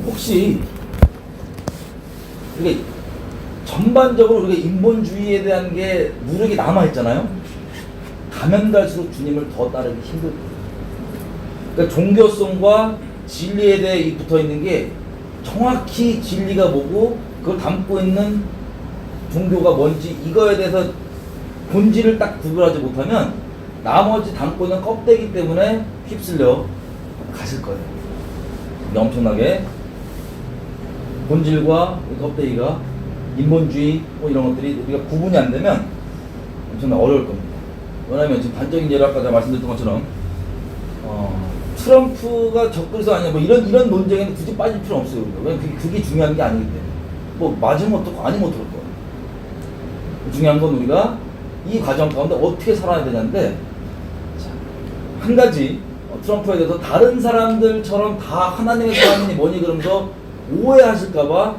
혹시 이게 전반적으로 우리가 인본주의에 대한 게 누룩이 남아있잖아요. 가면 갈수록 주님을 더 따르기 힘들 거예요. 그러니까 종교성과 진리에 대해 붙어있는 게 정확히 진리가 뭐고 그걸 담고 있는 종교가 뭔지 이거에 대해서 본질을 딱 구별하지 못하면 나머지 담고 있는 껍데기 때문에 휩쓸려 가실 거예요. 엄청나게 본질과 껍데기가 인본주의 뭐 이런 것들이 우리가 구분이 안 되면 엄청나게 어려울 겁니다. 왜냐하면 지금 단적인 예로 아까 제가 말씀드렸던 것처럼 트럼프가 적그리스도 아니냐 뭐 이런 논쟁에는 굳이 빠질 필요 없어요. 왜냐면 그게 중요한 게 아니기 때문에 뭐 맞으면 어떻고 아니면 어떨 거예요. 중요한 건 우리가 이 과정 가운데 어떻게 살아야 되냐인데 한 가지 트럼프에 대해서 다른 사람들처럼 다 하나님의 사람이니 뭐니 그러면서 오해하실까봐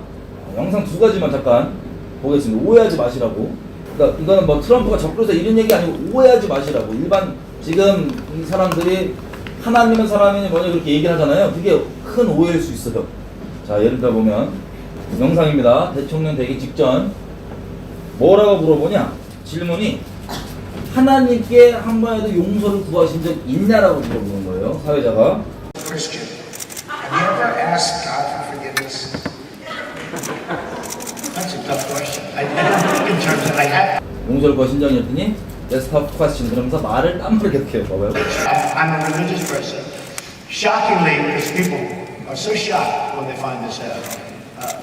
영상 두 가지만 잠깐 보겠습니다. 오해하지 마시라고. 그러니까 이거는 뭐 트럼프가 적그리스도 이런 얘기 아니고 오해하지 마시라고. 일반 지금 이 사람들이 하나님의 사람이니 뭐니 그렇게 얘기를 하잖아요. 그게 큰 오해일 수 있어요. 자, 예를 들어 보면 영상입니다. 대통령 되기 직전 뭐라고 물어보냐? 질문이 하나님께 한 번에도 용서를 구하신 적 있냐라고 물어보는 거예요. 사회자가. Christian, have you ever asked God for forgiveness? That's a tough question. I don't think in terms of I have. 용서를 구하신 적이 있더니 That's tough question. 그러면서 말을 딴말을 계속해요. 봐봐요. I'm a religious person. Shockingly, because people are so shocked when they find this out.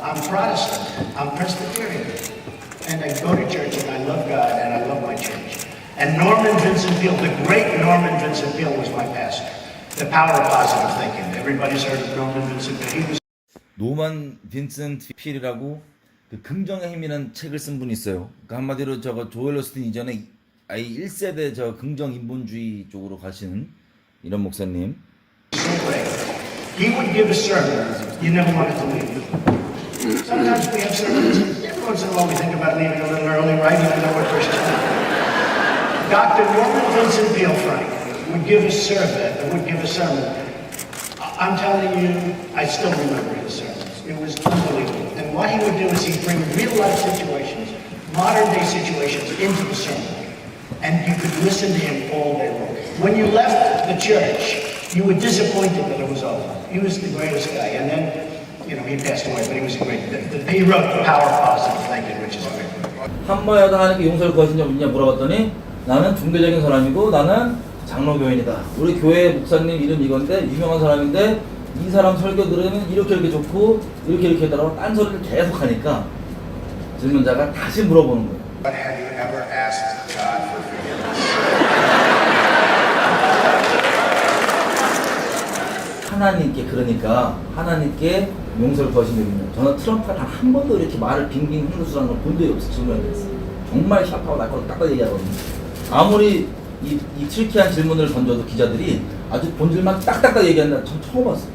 I'm Protestant. I'm Presbyterian. And I go to church and I love God and I love my church. And Norman Vincent Peale, the great Norman Vincent Peale was my pastor. The power of positive thinking. Everybody's heard of Norman Vincent Peale. He was 노만 빈센트 필이라고 그 긍정의 힘이라는 책을 쓴 분이 있어요. 그러니까 한마디로 저거 조엘 오스틴 이전에 아예 1세대 저 긍정 인본주의 쪽으로 가시는 이런 목사님. He would give a sermon. You never wanted to leave. Sometimes we have sermons. Every once in a while we think about leaving a little early, right? Even though we're Christians. Dr. Norman Vincent Peale Frank would give a sermon. I'm telling you, I still remember his sermons. It was unbelievable. And what he would do is he'd bring real life situations, modern day situations into the sermon. And you could listen to him all day long. When you left the church, you were disappointed that it was over. He was the greatest guy. And then, you know, he passed away, but he was a great. He wrote The Power of Positive Thinking, which is great. 한 번이라도 하나님께 용서를 구하신 적 있냐 물어봤더니 나는 종교적인 사람이고 나는 장로교인이다. 우리 교회 목사님 이름 이건데 유명한 사람인데 이 사람 설교 들으면 이렇게 좋고 이렇게 했다라고 딴소리를 계속 하니까 질문자가 다시 물어보는 거예요. But have you ever asked God for forgiveness? 하나님께 그러니까 하나님께 용서를 구하신 적이 있냐. 저는 트럼프가 단 한 번도 이렇게 말을 빙빙 흔들수라는 걸 본 적이 없어요. 질문했어요. 정말 샤프하고 날카롭게 딱딱 얘기하거든요. 아무리 이 트리키한 질문을 던져도 기자들이 아주 본질만 딱딱딱 얘기한다. 전 처음 봤어요.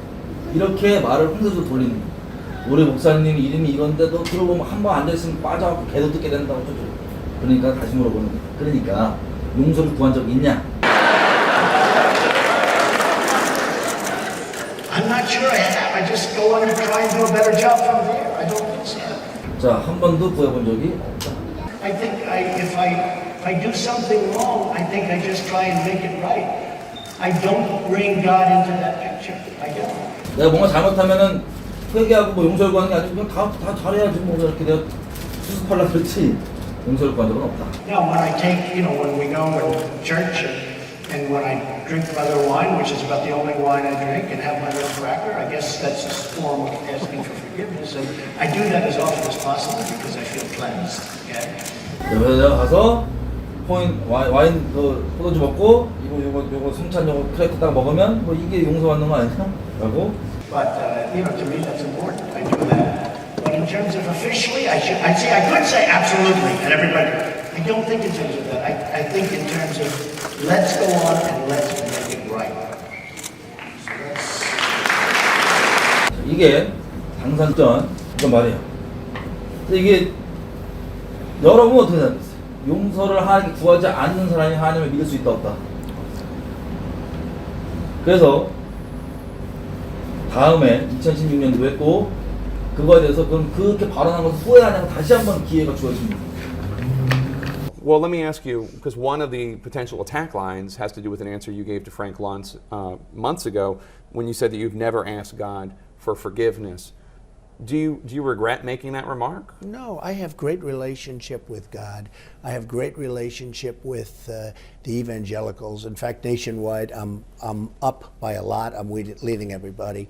이렇게 말을 흔들어서 돌리는 거예요. 우리 목사님 이름이 이건데도 들어보면 한 번 앉아있으면 빠져갖고 개도 뜯게 된다고 저쪽. 그러니까 다시 물어보는 거예요. 그러니까 용서를 구한 적 있냐? I'm not sure I have. I just go on and try and do a better job from there. I don't think so. 자, 한 번도 구해본 적이 없다. I think if I do something wrong, I think I just try and make it right. I don't bring God into that picture. I don't. 내가 뭔가 잘못하면은 회개하고 뭐 용서를 구하는 게 아니고 그냥 다 잘해야지 뭐 이렇게 내가 수습하려고 그랬지 용서를 구한 적은 없다. Now, when I take, when we go to church and when I drink other wine, which is about the only wine I drink, and have my little cracker, I guess that's a form of asking for forgiveness. And I do that as often as possible because I feel cleansed. Okay? 그래서 내가 가서 와인 그 포도주 먹고 요거 순찬 요거 크래커 딱 먹으면 뭐 이게 용서받는 거 아니야? 라고. But to me that's important. I do that. But in terms of officially, I could say absolutely, and everybody. I don't think in terms of that. I think in terms of let's go on and let's make it right. So 이게 당산전 이거 말이에요. 이게 여러분 어떻게 생각하세요? 용서를 하나님께 구하지 않는 사람이 하나님을 믿을 수 있다 없다? 그래서 다음에 2016년도에 했고 그거에 대해서 그럼 그렇게 발언한 것을 후회하냐고 다시 한번 기회가 주어집니다. Well, let me ask you, because one of the potential attack lines has to do with an answer you gave to Frank Luntz months ago when you said that you've never asked God for forgiveness. Do you regret making that remark? No, I have great relationship with God. I have great relationship with the evangelicals. In fact, nationwide, I'm up by a lot. I'm leading everybody.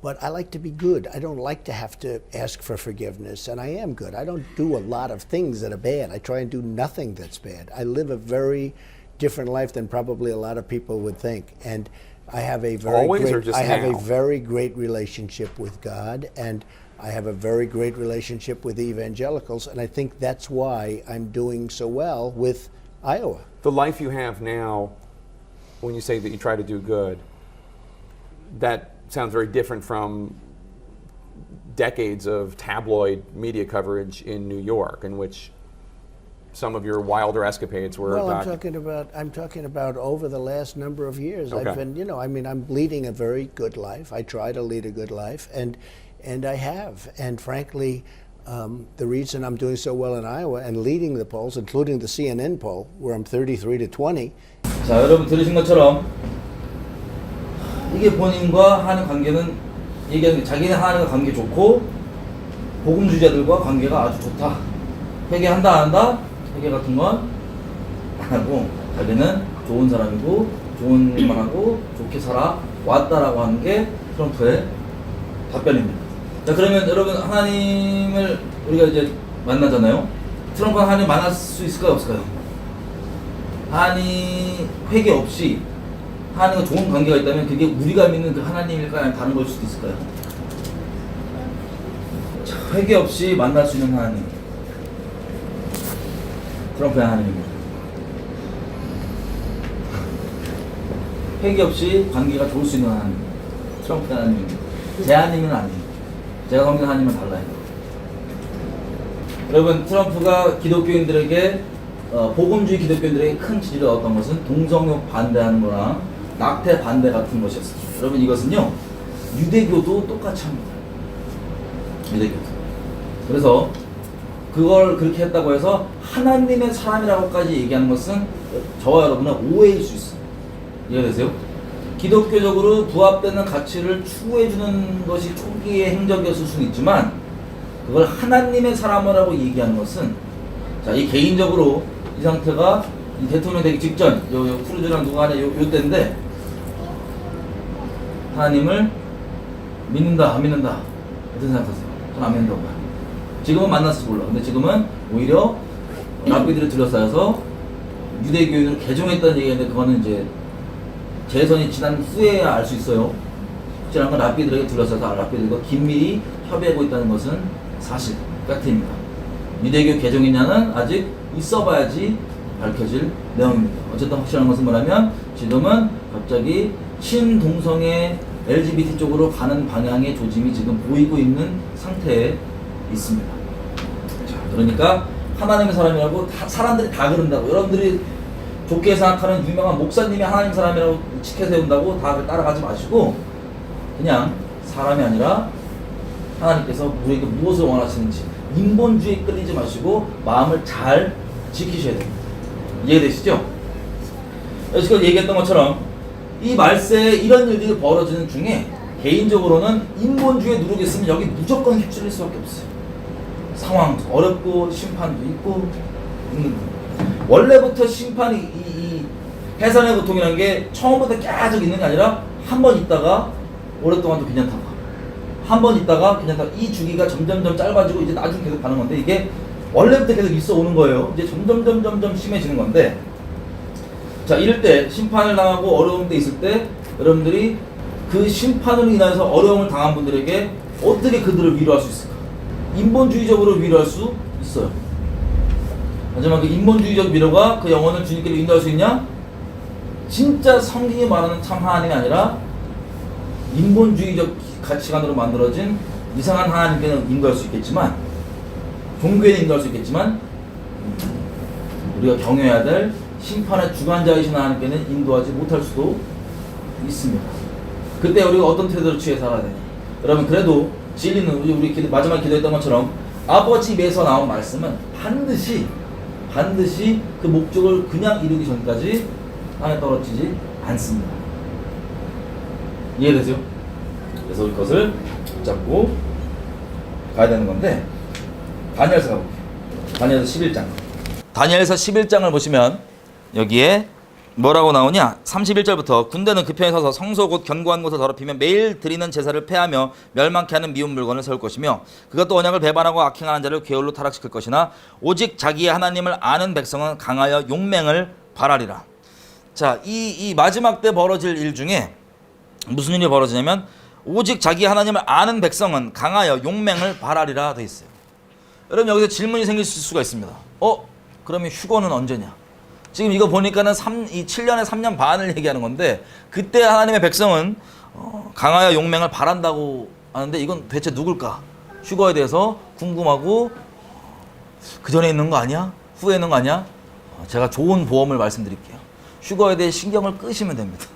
But I like to be good. I don't like to have to ask for forgiveness, and I am good. I don't do a lot of things that are bad. I try and do nothing that's bad. I live a very different life than probably a lot of people would think. And I have a very Always or just I have now? a very great relationship with God, and I have a very great relationship with evangelicals, and I think that's why I'm doing so well with Iowa. The life you have now, when you say that you try to do good, that sounds very different from decades of tabloid media coverage in New York, in which some of your wilder escapades were Well, I'm documented. talking about over the last number of years. Okay. I've been, I'm leading a very good life. I try to lead a good life, and I have. And frankly, the reason I'm doing so well in Iowa and leading the polls, including the CNN poll, where I'm 33 to 20. 자, 여러분 들으신 것처럼 이게 본인과 하나님 관계는 얘기하는 게 자기는 하나님과 관계 좋고 복음주의자들과 관계가 아주 좋다. 회개한다 안 한다? 회개 같은 건 안 하고 자기는 좋은 사람이고 좋은 일만 하고 좋게 살아 왔다라고 하는 게 트럼프의 답변입니다. 자, 그러면 여러분 하나님을 우리가 이제 만나잖아요. 트럼프가 하나님 만날 수 있을까요 없을까요? 하나님 회개 없이 하나님과 좋은 관계가 있다면 그게 우리가 믿는 그 하나님일까요? 아니면 다른 걸 수도 있을까요? 자, 회개 없이 만날 수 있는 하나님, 트럼프의 하나님입니다. 회개 없이 관계가 좋을 수 있는 하나님, 트럼프의 하나님입니다. 제 하나님은 아니에요. 제가 섬기는 하나님은 달라요. 여러분, 트럼프가 기독교인들에게 복음주의 기독교인들에게 큰 지지를 얻었던 것은 동성애 반대하는 거랑 낙태 반대 같은 것이었습니다. 여러분, 이것은요 유대교도 똑같이 합니다. 유대교도. 그래서 그걸 그렇게 했다고 해서 하나님의 사람이라고까지 얘기하는 것은 저와 여러분은 오해일 수 있어요. 이해되세요? 기독교적으로 부합되는 가치를 추구해주는 것이 초기의 행적이었을 수는 있지만 그걸 하나님의 사람이라고 얘기하는 것은 자, 이 개인적으로 이 상태가 이 대통령 되기 직전 크루즈랑 누가 하냐 요 때인데 하나님을 믿는다 안 믿는다 어떻게 생각하세요? 저는 안 믿는다고 봐요. 지금은 만났을지 몰라. 근데 지금은 오히려 랍비들이 둘러싸여서 유대교인을 개종했다는 얘기인데 그거는 이제 재선이 지난 후에야 알 수 있어요. 확실한 건 랍비들에게 둘러싸여서 랍비들과 긴밀히 협의하고 있다는 것은 사실, 팩트입니다. 유대교 개종이냐는 아직 있어봐야지 밝혀질 내용입니다. 어쨌든 확실한 것은 뭐냐면 지금은 갑자기 친동성애 LGBT 쪽으로 가는 방향의 조짐이 지금 보이고 있는 상태에 있습니다. 자, 그러니까 하나님의 사람이라고 사람들이 다 그런다고 여러분들이 좋게 생각하는 유명한 목사님이 하나님 사람이라고 치켜 세운다고 다 따라가지 마시고 그냥 사람이 아니라 하나님께서 우리에게 무엇을 원하시는지 인본주의에 끌리지 마시고 마음을 잘 지키셔야 됩니다. 이해되시죠? 여기서 얘기했던 것처럼 이 말세에 이런 일들이 벌어지는 중에 개인적으로는 인본주의에 누르겠으면 여기 무조건 휩쓸릴 수밖에 없어요. 상황도 어렵고 심판도 있고 원래부터 심판이 이 해산의 고통이라는 게 처음부터 계속 있는 게 아니라 한 번 있다가 오랫동안 또 괜찮다가 한 번 있다가 괜찮다가 이 주기가 점점점 짧아지고 이제 나중에 계속 가는 건데 이게 원래부터 계속 있어 오는 거예요. 이제 점점 심해지는 건데 자, 이럴 때 심판을 당하고 어려운 데 있을 때 여러분들이 그 심판으로 인해서 어려움을 당한 분들에게 어떻게 그들을 위로할 수 있을까? 인본주의적으로 위로할 수 있어요. 하지만 그 인본주의적 위로가 그 영혼을 주님께로 인도할 수 있냐? 진짜 성경이 말하는 참 하나님이 아니라 인본주의적 가치관으로 만들어진 이상한 하나님께는 인도할 수 있겠지만 종교에는 인도할 수 있겠지만 우리가 경외해야 될 심판의 주관자이신 하나님께는 인도하지 못할 수도 있습니다. 그때 우리가 어떤 태도를 취해 살아야 되냐? 여러분 그래도 진리는 우리 마지막 기도했던 것처럼 아버지 입에서 나온 말씀은 반드시 그 목적을 그냥 이루기 전까지 땅에 떨어지지 않습니다. 이해되죠? 그래서 우리 것을 붙잡고 가야 되는 건데 다니엘서 가볼게요. 다니엘서 11장. 다니엘서 11장을 보시면 여기에 뭐라고 나오냐? 31절부터 군대는 그 편에 서서 성소 곧 견고한 곳을 더럽히며 매일 드리는 제사를 폐하며 멸망케 하는 미운 물건을 세울 것이며 그것도 언약을 배반하고 악행하는 자를 괴울로 타락시킬 것이나 오직 자기의 하나님을 아는 백성은 강하여 용맹을 발하리라. 자, 이 마지막 때 벌어질 일 중에 무슨 일이 벌어지냐면 오직 자기 하나님을 아는 백성은 강하여 용맹을 발하리라 돼 있어요. 여러분 여기서 질문이 생길 수가 있습니다. 그러면 휴거는 언제냐? 지금 이거 보니까는 7년에 3년 반을 얘기하는 건데 그때 하나님의 백성은 강하여 용맹을 바란다고 하는데 이건 대체 누굴까? 휴거에 대해서 궁금하고 그 전에 있는 거 아니야? 후에 있는 거 아니야? 제가 좋은 보험을 말씀드릴게요. 휴거에 대해 신경을 끄시면 됩니다.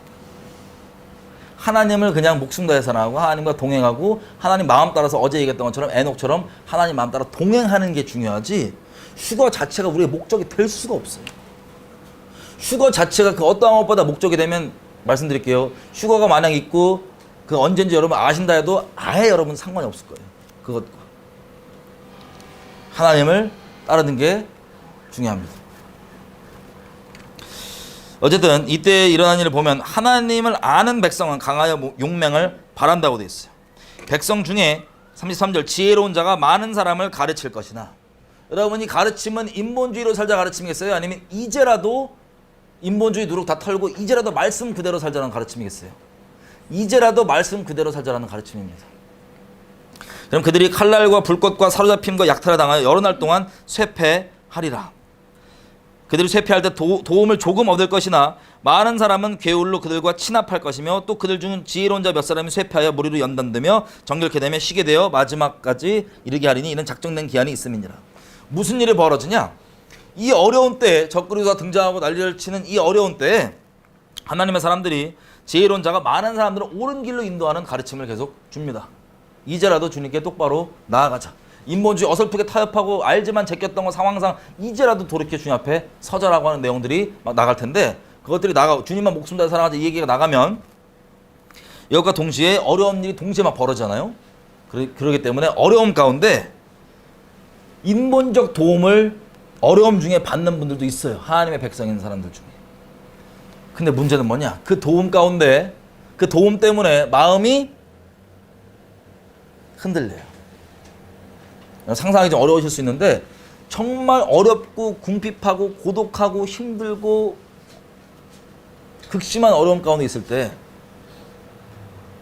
하나님을 그냥 목숨 다해 사랑하고 하나님과 동행하고 하나님 마음 따라서 어제 얘기했던 것처럼 에녹처럼 하나님 마음 따라 동행하는 게 중요하지 휴거 자체가 우리의 목적이 될 수가 없어요. 휴거 자체가 그 어떠한 것보다 목적이 되면 말씀드릴게요. 휴거가 만약 있고 그 언젠지 여러분 아신다 해도 아예 여러분 상관이 없을 거예요. 그것과 하나님을 따르는 게 중요합니다. 어쨌든 이때 일어난 일을 보면 하나님을 아는 백성은 강하여 용맹을 바란다고 되어 있어요. 백성 중에 33절 지혜로운 자가 많은 사람을 가르칠 것이나 여러분이 가르침은 인본주의로 살자 가르침이겠어요? 아니면 이제라도 인본주의 누룩 다 털고 이제라도 말씀 그대로 살자는 가르침이겠어요? 이제라도 말씀 그대로 살자라는 가르침입니다. 그럼 그들이 칼날과 불꽃과 사로잡힘과 약탈을 당하여 여러 날 동안 쇠패하리라. 그들이 쇠패할 때 도움을 조금 얻을 것이나 많은 사람은 괴울로 그들과 친합할 것이며 또 그들 중 지혜로운 자 몇 사람이 쇠패하여 무리로 연단되며 정결케 되며 쉬게 되어 마지막까지 이르게 하리니 이는 작정된 기한이 있음이니라. 무슨 일이 벌어지냐? 이 어려운 때에 적그리스도가 등장하고 난리를 치는 이 어려운 때에 하나님의 사람들이 지혜로운 자가 많은 사람들을 옳은 길로 인도하는 가르침을 계속 줍니다. 이제라도 주님께 똑바로 나아가자. 인본주의 어설프게 타협하고 알지만 제꼈던 거 상황상 이제라도 돌이켜 주님 앞에 서자라고 하는 내용들이 막 나갈 텐데 그것들이 주님만 목숨 다해 사랑하자 이 얘기가 나가면 이것과 동시에 어려운 일이 동시에 막 벌어지잖아요. 그러기 때문에 어려움 가운데 인본적 도움을 어려움 중에 받는 분들도 있어요. 하나님의 백성인 사람들 중에. 근데 문제는 뭐냐? 그 도움 가운데 그 도움 때문에 마음이 흔들려요. 상상하기 좀 어려우실 수 있는데 정말 어렵고 궁핍하고 고독하고 힘들고 극심한 어려움 가운데 있을 때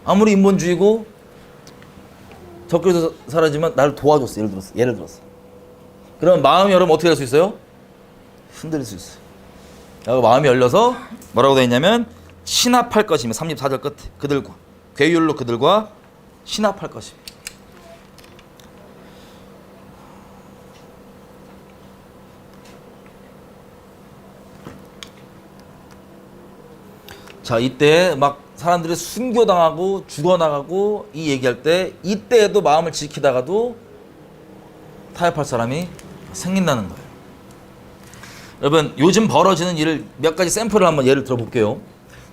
아무리 인본주의고 적그리스도 사라지면 나를 도와줬어. 예를 들었어. 그럼 마음이 여러분 어떻게 될 수 있어요? 흔들릴 수 있어요. 그리고 마음이 열려서 뭐라고 되어 있냐면 신합할 것이며 34절 끝에 그들과 괴율로 그들과 신합할 것이며 자 이때 막 사람들이 순교당하고 죽어나가고 이 얘기할 때 이때에도 마음을 지키다가도 타협할 사람이 생긴다는 거예요. 여러분 요즘 벌어지는 일을 몇 가지 샘플을 한번 예를 들어볼게요.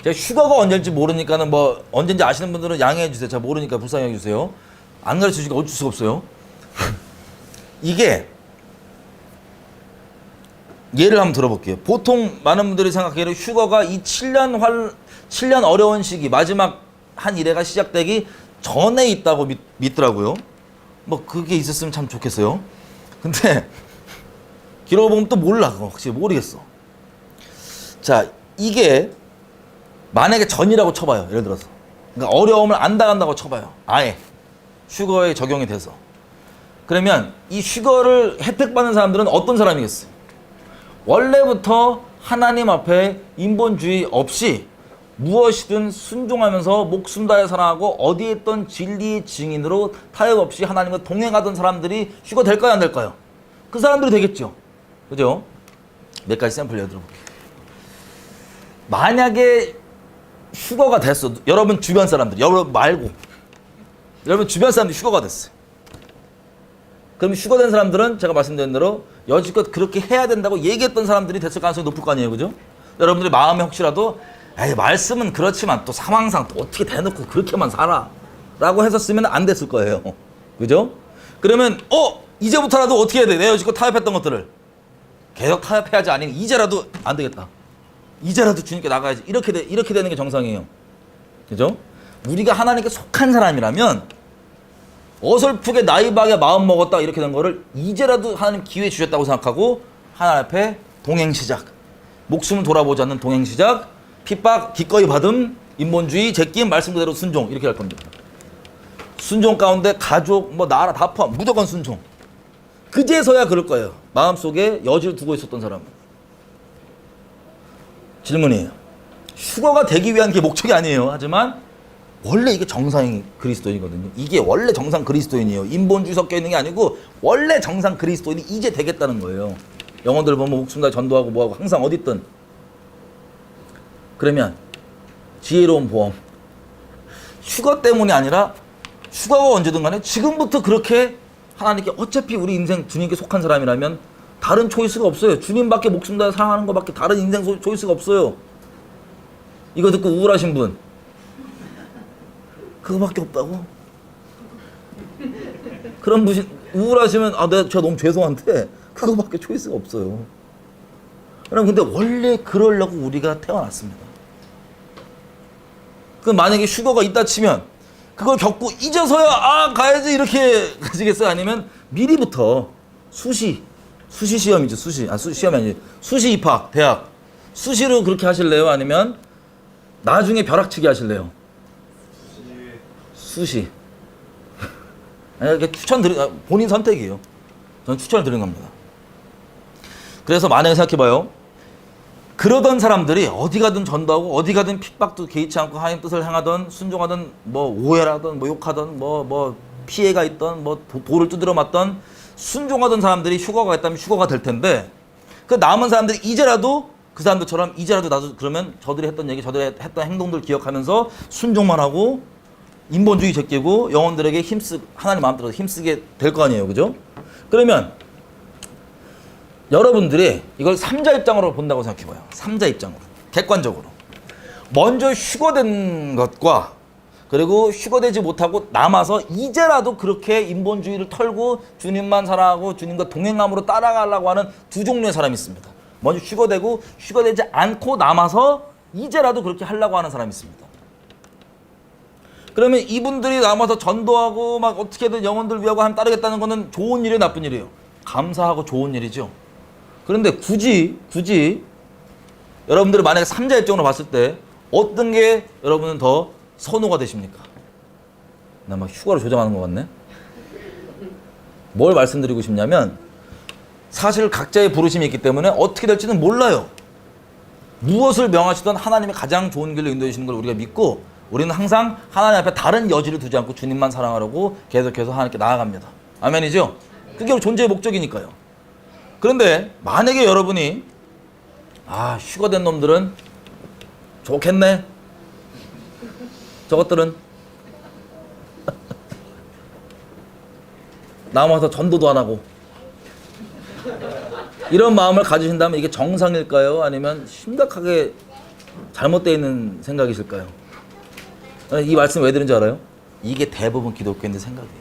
제가 휴가가 언제인지 모르니까는 뭐 언제인지 아시는 분들은 양해해 주세요. 제가 모르니까 불쌍해 주세요. 안 가르쳐 주니까 어쩔 수가 없어요. 이게 예를 한번 들어볼게요. 보통 많은 분들이 생각하기로 휴가가 이 7년 어려운 시기 마지막 한 일회가 시작되기 전에 있다고 믿더라고요. 뭐 그게 있었으면 참 좋겠어요. 근데 기록을 보면 또 몰라. 그거 확실히 모르겠어. 자 이게 만약에 전이라고 쳐봐요. 예를 들어서 그러니까 어려움을 안 당한다고 쳐봐요. 아예 휴거에 적용이 돼서 그러면 이 휴거를 혜택받는 사람들은 어떤 사람이겠어요? 원래부터 하나님 앞에 인본주의 없이 무엇이든 순종하면서 목숨 다해 사랑하고 어디에 있던 진리의 증인으로 타협 없이 하나님과 동행하던 사람들이 휴거 될까요? 안 될까요? 그 사람들이 되겠죠. 그죠? 몇 가지 샘플 예를 들어볼게요. 만약에 휴거가 됐어. 여러분 주변 사람들, 여러분 말고 여러분 주변 사람들이 휴거가 됐어요. 그럼 휴거된 사람들은 제가 말씀드린 대로 여지껏 그렇게 해야 된다고 얘기했던 사람들이 됐을 가능성이 높을 거 아니에요, 그죠? 여러분들이 마음에 혹시라도 에이 말씀은 그렇지만 또 상황상 또 어떻게 대놓고 그렇게만 살아 라고 했었으면 안 됐을 거예요, 그죠? 그러면 이제부터라도 어떻게 해야 돼? 내가 여지껏 타협했던 것들을 계속 타협해야지. 아니면 이제라도 안 되겠다, 이제라도 주님께 나가야지. 이렇게 되는 게 정상이에요, 그죠? 우리가 하나님께 속한 사람이라면 어설프게 나이박에 마음 먹었다 이렇게 된 거를 이제라도 하나님 기회 주셨다고 생각하고 하나님 앞에 동행 시작, 목숨을 돌아보지 않는 동행 시작, 핍박 기꺼이 받음, 인본주의 제낌, 말씀 그대로 순종, 이렇게 할 겁니다. 순종 가운데 가족 뭐 나라 다 포함, 무조건 순종. 그제서야 그럴 거예요, 마음속에 여지를 두고 있었던 사람은. 질문이에요. 휴거가 되기 위한 게 목적이 아니에요. 하지만 원래 이게 정상 그리스도인이거든요. 이게 원래 정상 그리스도인이에요. 인본주의 섞여 있는 게 아니고 원래 정상 그리스도인이 이제 되겠다는 거예요. 영혼들 보면 목숨 다 전도하고 뭐하고 항상 어디 있든. 그러면 지혜로운 보험, 휴거 때문이 아니라 휴거가 언제든 간에 지금부터 그렇게 하나님께, 어차피 우리 인생 주님께 속한 사람이라면 다른 초이스가 없어요. 주님밖에 목숨 다 사랑하는 것밖에 다른 인생 초이스가 없어요. 이거 듣고 우울하신 분, 그거밖에 없다고? 그런 분이 우울하시면 제가 너무 죄송한데 그거밖에 초이스가 없어요. 여러분, 근데 원래 그러려고 우리가 태어났습니다. 그 만약에 휴거가 있다 치면 그걸 겪고 이제서야 가야지 이렇게 가시겠어요? 아니면 미리부터 수시 시험이죠. 시험이 아니지, 수시 입학 대학 수시로 그렇게 하실래요? 아니면 나중에 벼락치기 하실래요? 수시. 본인 선택이에요. 저는 추천을 드리는 겁니다. 그래서 만약에 생각해봐요. 그러던 사람들이 어디 가든 전도하고 어디 가든 핍박도 개의치 않고 하나님 뜻을 행하던, 순종하던, 뭐 오해라던, 뭐 욕하던, 뭐 피해가 있던, 뭐 돌을 두드려 맞던, 순종하던 사람들이 휴거가 있다면 휴거가 될 텐데, 그 남은 사람들이 이제라도 그 사람들처럼 이제라도 나도 그러면 저들이 했던 얘기, 저들이 했던 행동들 기억하면서 순종만 하고 인본주의 제끼고 영혼들에게 하나님 마음대로 힘쓰게 될 거 아니에요, 그죠? 그러면 여러분들이 이걸 3자 입장으로 본다고 생각해봐요. 3자 입장으로, 객관적으로. 먼저 휴거된 것과 그리고 휴거되지 못하고 남아서 이제라도 그렇게 인본주의를 털고 주님만 사랑하고 주님과 동행함으로 따라가려고 하는 두 종류의 사람이 있습니다. 먼저 휴거되고 휴거되지 않고 남아서 이제라도 그렇게 하려고 하는 사람이 있습니다. 그러면 이분들이 남아서 전도하고 막 어떻게든 영혼들 위하고 하면 따르겠다는 거는 좋은 일이에요, 나쁜 일이에요? 감사하고 좋은 일이죠. 그런데 굳이 여러분들이 만약에 3자 입장으로 봤을 때 어떤 게 여러분은 더 선호가 되십니까? 나 막 휴가를 조정하는 것 같네. 뭘 말씀드리고 싶냐면 사실 각자의 부르심이 있기 때문에 어떻게 될지는 몰라요. 무엇을 명하시던 하나님이 가장 좋은 길로 인도해 주시는 걸 우리가 믿고 우리는 항상 하나님 앞에 다른 여지를 두지 않고 주님만 사랑하려고 계속해서 하나님께 나아갑니다. 아멘이죠? 그게 우리 존재의 목적이니까요. 그런데 만약에 여러분이 휴거된 놈들은 좋겠네, 저것들은 남아서 전도도 안 하고, 이런 마음을 가지신다면 이게 정상일까요? 아니면 심각하게 잘못되어 있는 생각이실까요? 이 말씀 왜 드린지 알아요? 이게 대부분 기독교인들 생각이에요.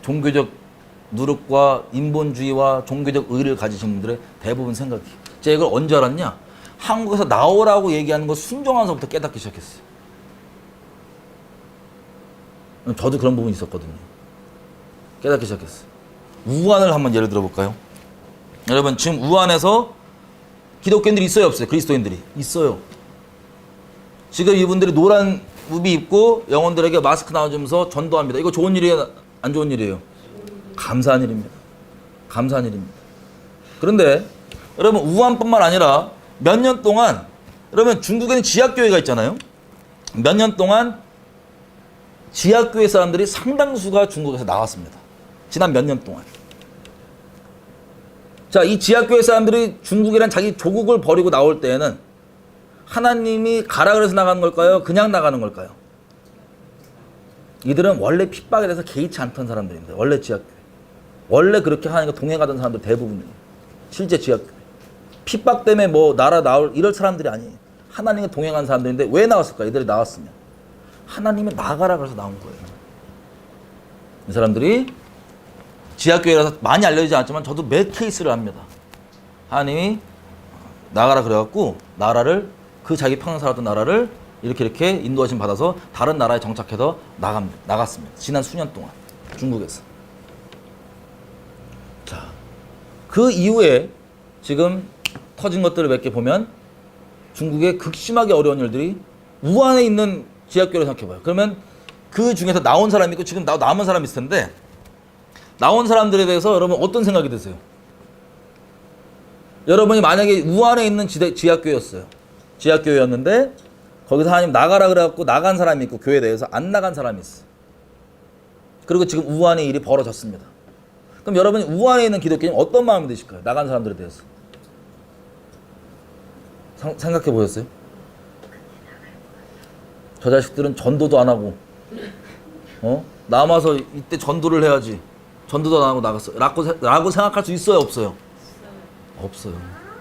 종교적 누룩과 인본주의와 종교적 의를 가지신 분들의 대부분 생각이에요. 제가 이걸 언제 알았냐? 한국에서 나오라고 얘기하는 거 순종하면서부터 깨닫기 시작했어요. 저도 그런 부분이 있었거든요. 깨닫기 시작했어요. 우한을 한번 예를 들어볼까요? 여러분, 지금 우한에서 기독교인들이 있어요, 없어요? 그리스도인들이 있어요. 지금 이분들이 노란 우비 입고 영혼들에게 마스크 나눠주면서 전도합니다. 이거 좋은 일이에요, 안 좋은 일이에요? 감사한 일입니다. 감사한 일입니다. 그런데 여러분, 우한뿐만 아니라 몇 년 동안, 여러분 중국에는 지하교회가 있잖아요. 몇 년 동안 지하교회 사람들이 상당수가 중국에서 나왔습니다. 지난 몇 년 동안. 자, 이 지하교회 사람들이 중국이란 자기 조국을 버리고 나올 때에는 하나님이 가라 그래서 나가는 걸까요? 그냥 나가는 걸까요? 이들은 원래 핍박에 대해서 개의치 않던 사람들인데 원래 지하교회 원래 그렇게 하나님과 동행하던 사람들 대부분이에요. 실제 지하교회 핍박 때문에 뭐 나라 나올 이럴 사람들이 아니에요. 하나님과 동행한 사람들인데 왜 나왔을까? 이들이 나왔으면 하나님이 나가라 그래서 나온 거예요. 이 사람들이 지하교회라서 많이 알려지지 않았지만 저도 몇 케이스를 합니다. 하나님이 나가라 그래갖고 나라를 그 자기 평생 살았던 나라를 이렇게 인도하심 받아서 다른 나라에 정착해서 나갔습니다. 지난 수년 동안 중국에서. 자, 그 이후에 지금 터진 것들을 몇 개 보면 중국의 극심하게 어려운 일들이 우한에 있는 지하교회를 생각해봐요. 그러면 그 중에서 나온 사람이 있고 지금 남은 사람이 있을 텐데 나온 사람들에 대해서 여러분 어떤 생각이 드세요? 여러분이 만약에 우한에 있는 지하교회였어요. 지하교회였는데 거기서 하나님 나가라 그래갖고 나간 사람이 있고 교회에 대해서 안 나간 사람이 있어. 그리고 지금 우한에 일이 벌어졌습니다. 그럼 여러분이 우한에 있는 기독교인 어떤 마음이 드실까요? 나간 사람들에 대해서. 생각해 보셨어요? 저 자식들은 전도도 안 하고 남아서 이때 전도를 해야지. 전도도 안 하고 나갔어. 라고 생각할 수 있어요? 없어요? 없어요.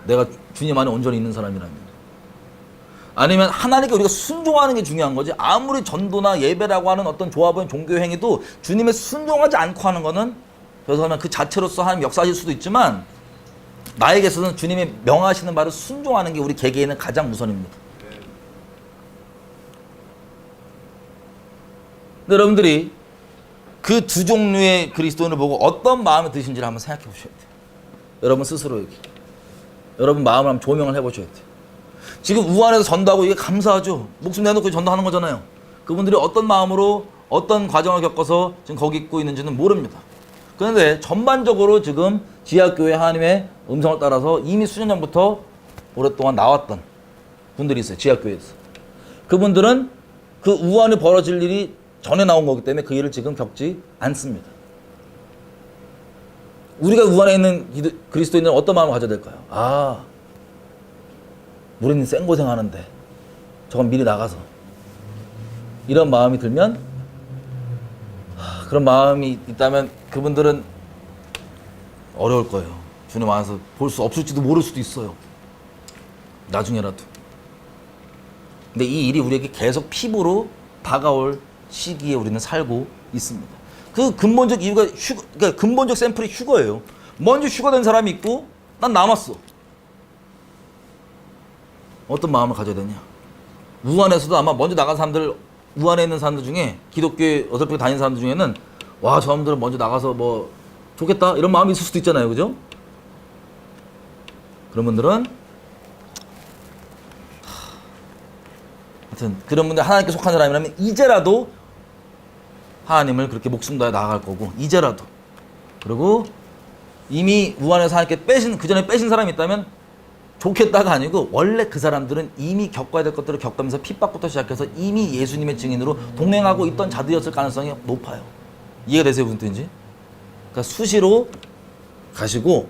내가 주님 안에 온전히 있는 사람이라면. 아니면 하나님께 우리가 순종하는 게 중요한 거지. 아무리 전도나 예배라고 하는 어떤 조합은 종교 행위도 주님의 순종하지 않고 하는 거는 그래서 그 자체로서 하나님 역사하실 수도 있지만 나에게 있어서는 주님이 명하시는 바를 순종하는 게 우리 개개인은 가장 우선입니다. 근데 여러분들이 그 두 종류의 그리스도인을 보고 어떤 마음이 드신지를 한번 생각해 보셔야 돼요. 여러분 스스로에게. 여러분 마음을 한번 조명을 해보셔야 돼요. 지금 우한에서 전도하고 이게 감사하죠. 목숨 내놓고 전도하는 거잖아요. 그분들이 어떤 마음으로 어떤 과정을 겪어서 지금 거기 있고 있는지는 모릅니다. 그런데 전반적으로 지금 지하교회 하나님의 음성을 따라서 이미 수년 전부터 오랫동안 나왔던 분들이 있어요. 지하교회에서. 그분들은 그 우한이 벌어질 일이 전에 나온 거기 때문에 그 일을 지금 겪지 않습니다. 우리가 우한에 있는 그리스도인은 어떤 마음을 가져야 될까요? 아, 우리는 생고생 하는데 저건 미리 나가서 이런 마음이 들면 그런 마음이 있다면 그분들은 어려울 거예요. 주님 안에서 볼 수 없을지도 모를 수도 있어요. 나중에라도. 근데 이 일이 우리에게 계속 피부로 다가올 시기에 우리는 살고 있습니다. 그 근본적 이유가 그러니까 근본적 샘플이 휴거예요. 먼저 휴거된 사람이 있고 난 남았어. 어떤 마음을 가져야 되냐? 우한에서도 아마 먼저 나간 사람들, 우한에 있는 사람들 중에 기독교에 어설프게 다니는 사람들 중에는 와, 저 사람들은 먼저 나가서 뭐 좋겠다 이런 마음이 있을 수도 있잖아요, 그죠? 그런 분들은 하여튼 그런 분들 하나님께 속한 사람이라면 이제라도 하나님을 그렇게 목숨 다해 나아갈 거고 이제라도. 그리고 이미 우한에서 하나님께 그 전에 빼신 사람이 있다면 좋겠다가 아니고 원래 그 사람들은 이미 겪어야 될 것들을 겪으면서 핍박부터 시작해서 이미 예수님의 증인으로 동행하고 있던 자들이었을 가능성이 높아요. 이해가 되세요? 무슨 뜻인지? 그러니까 수시로 가시고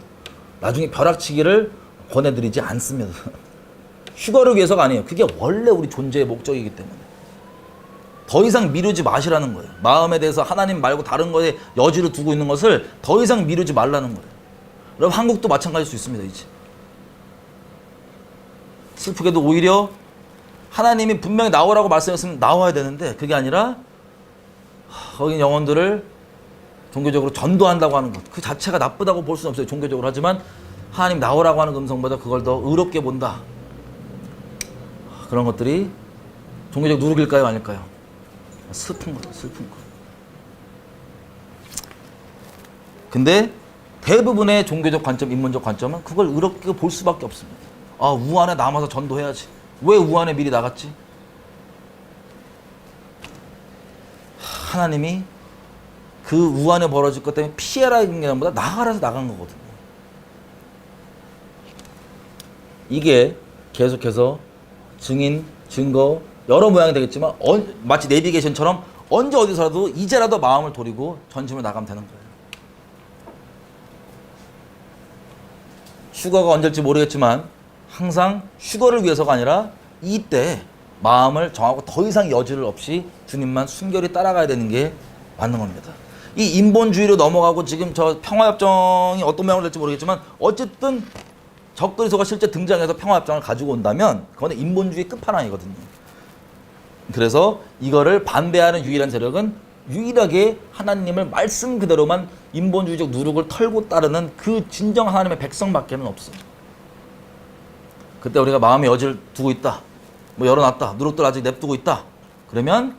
나중에 벼락치기를 권해드리지 않습니다. 휴거를 위해서가 아니에요. 그게 원래 우리 존재의 목적이기 때문에. 더 이상 미루지 마시라는 거예요. 마음에 대해서 하나님 말고 다른 거에 여지를 두고 있는 것을 더 이상 미루지 말라는 거예요. 여러분 한국도 마찬가지일 수 있습니다. 이제. 슬프게도 오히려 하나님이 분명히 나오라고 말씀했으면 나와야 되는데 그게 아니라 거기 영혼들을 종교적으로 전도한다고 하는 것 그 자체가 나쁘다고 볼 수는 없어요. 종교적으로. 하지만 하나님 나오라고 하는 음성보다 그걸 더 의롭게 본다. 그런 것들이 종교적 누룩일까요? 아닐까요? 슬픈 거예요. 슬픈 거. 근데 대부분의 종교적 관점, 인문적 관점은 그걸 의롭게 볼 수밖에 없습니다. 아, 우한에 남아서 전도해야지. 왜 우한에 미리 나갔지? 하나님이 그 우한에 벌어질 것 때문에 피해라는 게 보다 나가라서 나간 거거든요. 이게 계속해서 증인, 증거 여러 모양이 되겠지만 마치 내비게이션처럼 언제 어디서라도 이제라도 마음을 돌이고 전심을 나가면 되는 거예요. 휴거가 언제일지 모르겠지만 항상 휴거를 위해서가 아니라 이때 마음을 정하고 더 이상 여지를 없이 주님만 순결히 따라가야 되는 게 맞는 겁니다. 이 인본주의로 넘어가고 지금 저 평화협정이 어떤 모양을 될지 모르겠지만 어쨌든 적그리스도가 실제 등장해서 평화협정을 가지고 온다면 그거는 인본주의 끝판왕이거든요. 그래서 이거를 반대하는 유일한 세력은 유일하게 하나님을 말씀 그대로만 인본주의적 누룩을 털고 따르는 그 진정 하나님의 백성밖에는 없어요. 그때 우리가 마음의 여지를 두고 있다, 뭐 열어놨다, 누룩들 아직 냅두고 있다, 그러면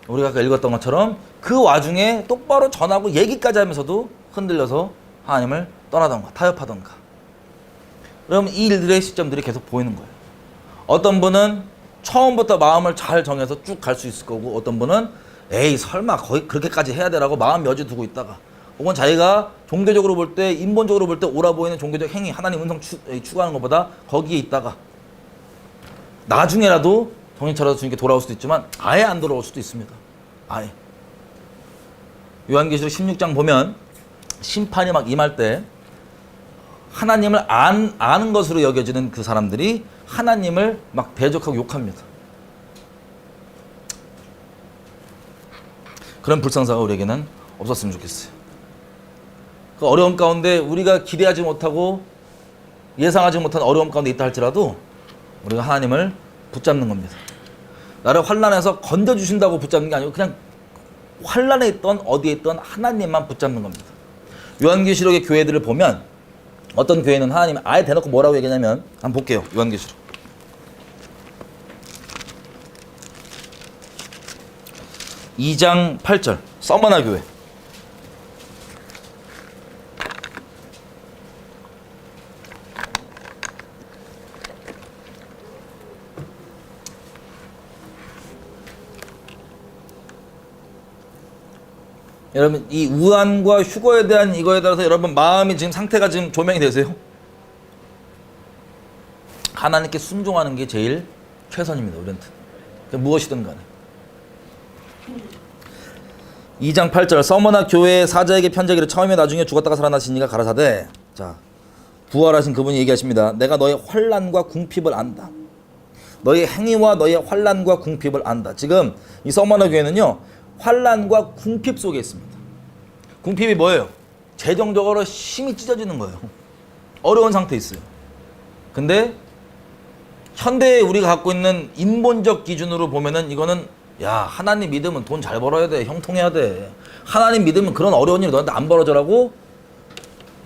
우리가 아까 읽었던 것처럼 그 와중에 똑바로 전하고 얘기까지 하면서도 흔들려서 하나님을 떠나던가 타협하던가, 그러면 이 일들의 시점들이 계속 보이는 거예요. 어떤 분은 처음부터 마음을 잘 정해서 쭉 갈 수 있을 거고, 어떤 분은 에이 설마 거의 그렇게까지 해야 되라고 마음 여지 두고 있다가, 혹은 자기가 종교적으로 볼 때, 인본적으로 볼 때 옳아 보이는 종교적 행위, 하나님 음성 추구하는 것보다 거기에 있다가 나중에라도 정신 차려서 주님께 돌아올 수도 있지만 아예 안 돌아올 수도 있습니다. 아예. 요한계시록 16장 보면 심판이 막 임할 때 하나님을 아는 것으로 여겨지는 그 사람들이 하나님을 막 대적하고 욕합니다. 그런 불상사가 우리에게는 없었으면 좋겠어요. 그 어려움 가운데 우리가 기대하지 못하고 예상하지 못한 어려움 가운데 있다 할지라도 우리가 하나님을 붙잡는 겁니다. 나를 환난에서 건져주신다고 붙잡는 게 아니고 그냥 환난에 있던 어디에 있던 하나님만 붙잡는 겁니다. 요한계시록의 교회들을 보면 어떤 교회는 하나님 아예 대놓고 뭐라고 얘기하냐면, 한번 볼게요. 요한계시록 2장 8절 서머나 교회. 여러분 이 우한과 휴거에 대한 이거에 따라서 여러분 마음이 지금 상태가 지금 조명이 되세요? 하나님께 순종하는 게 제일 최선입니다. 우리한테 무엇이든 간에. 2장 8절 서머나 교회의 사자에게 편지하기를 처음에 나중에 죽었다가 살아나신 이가 가라사대, 자 부활하신 그분이 얘기하십니다. 내가 너의 환난과 궁핍을 안다. 너의 행위와 너의 환난과 궁핍을 안다. 지금 이 서머나 교회는요 환난과 궁핍 속에 있습니다. 궁핍이 뭐예요? 재정적으로 힘이 찢어지는 거예요. 어려운 상태에 있어요. 근데 현대에 우리가 갖고 있는 인본적 기준으로 보면은 이거는 야 하나님 믿으면 돈 잘 벌어야 돼, 형통해야 돼, 하나님 믿으면 그런 어려운 일이 너한테 안 벌어져라고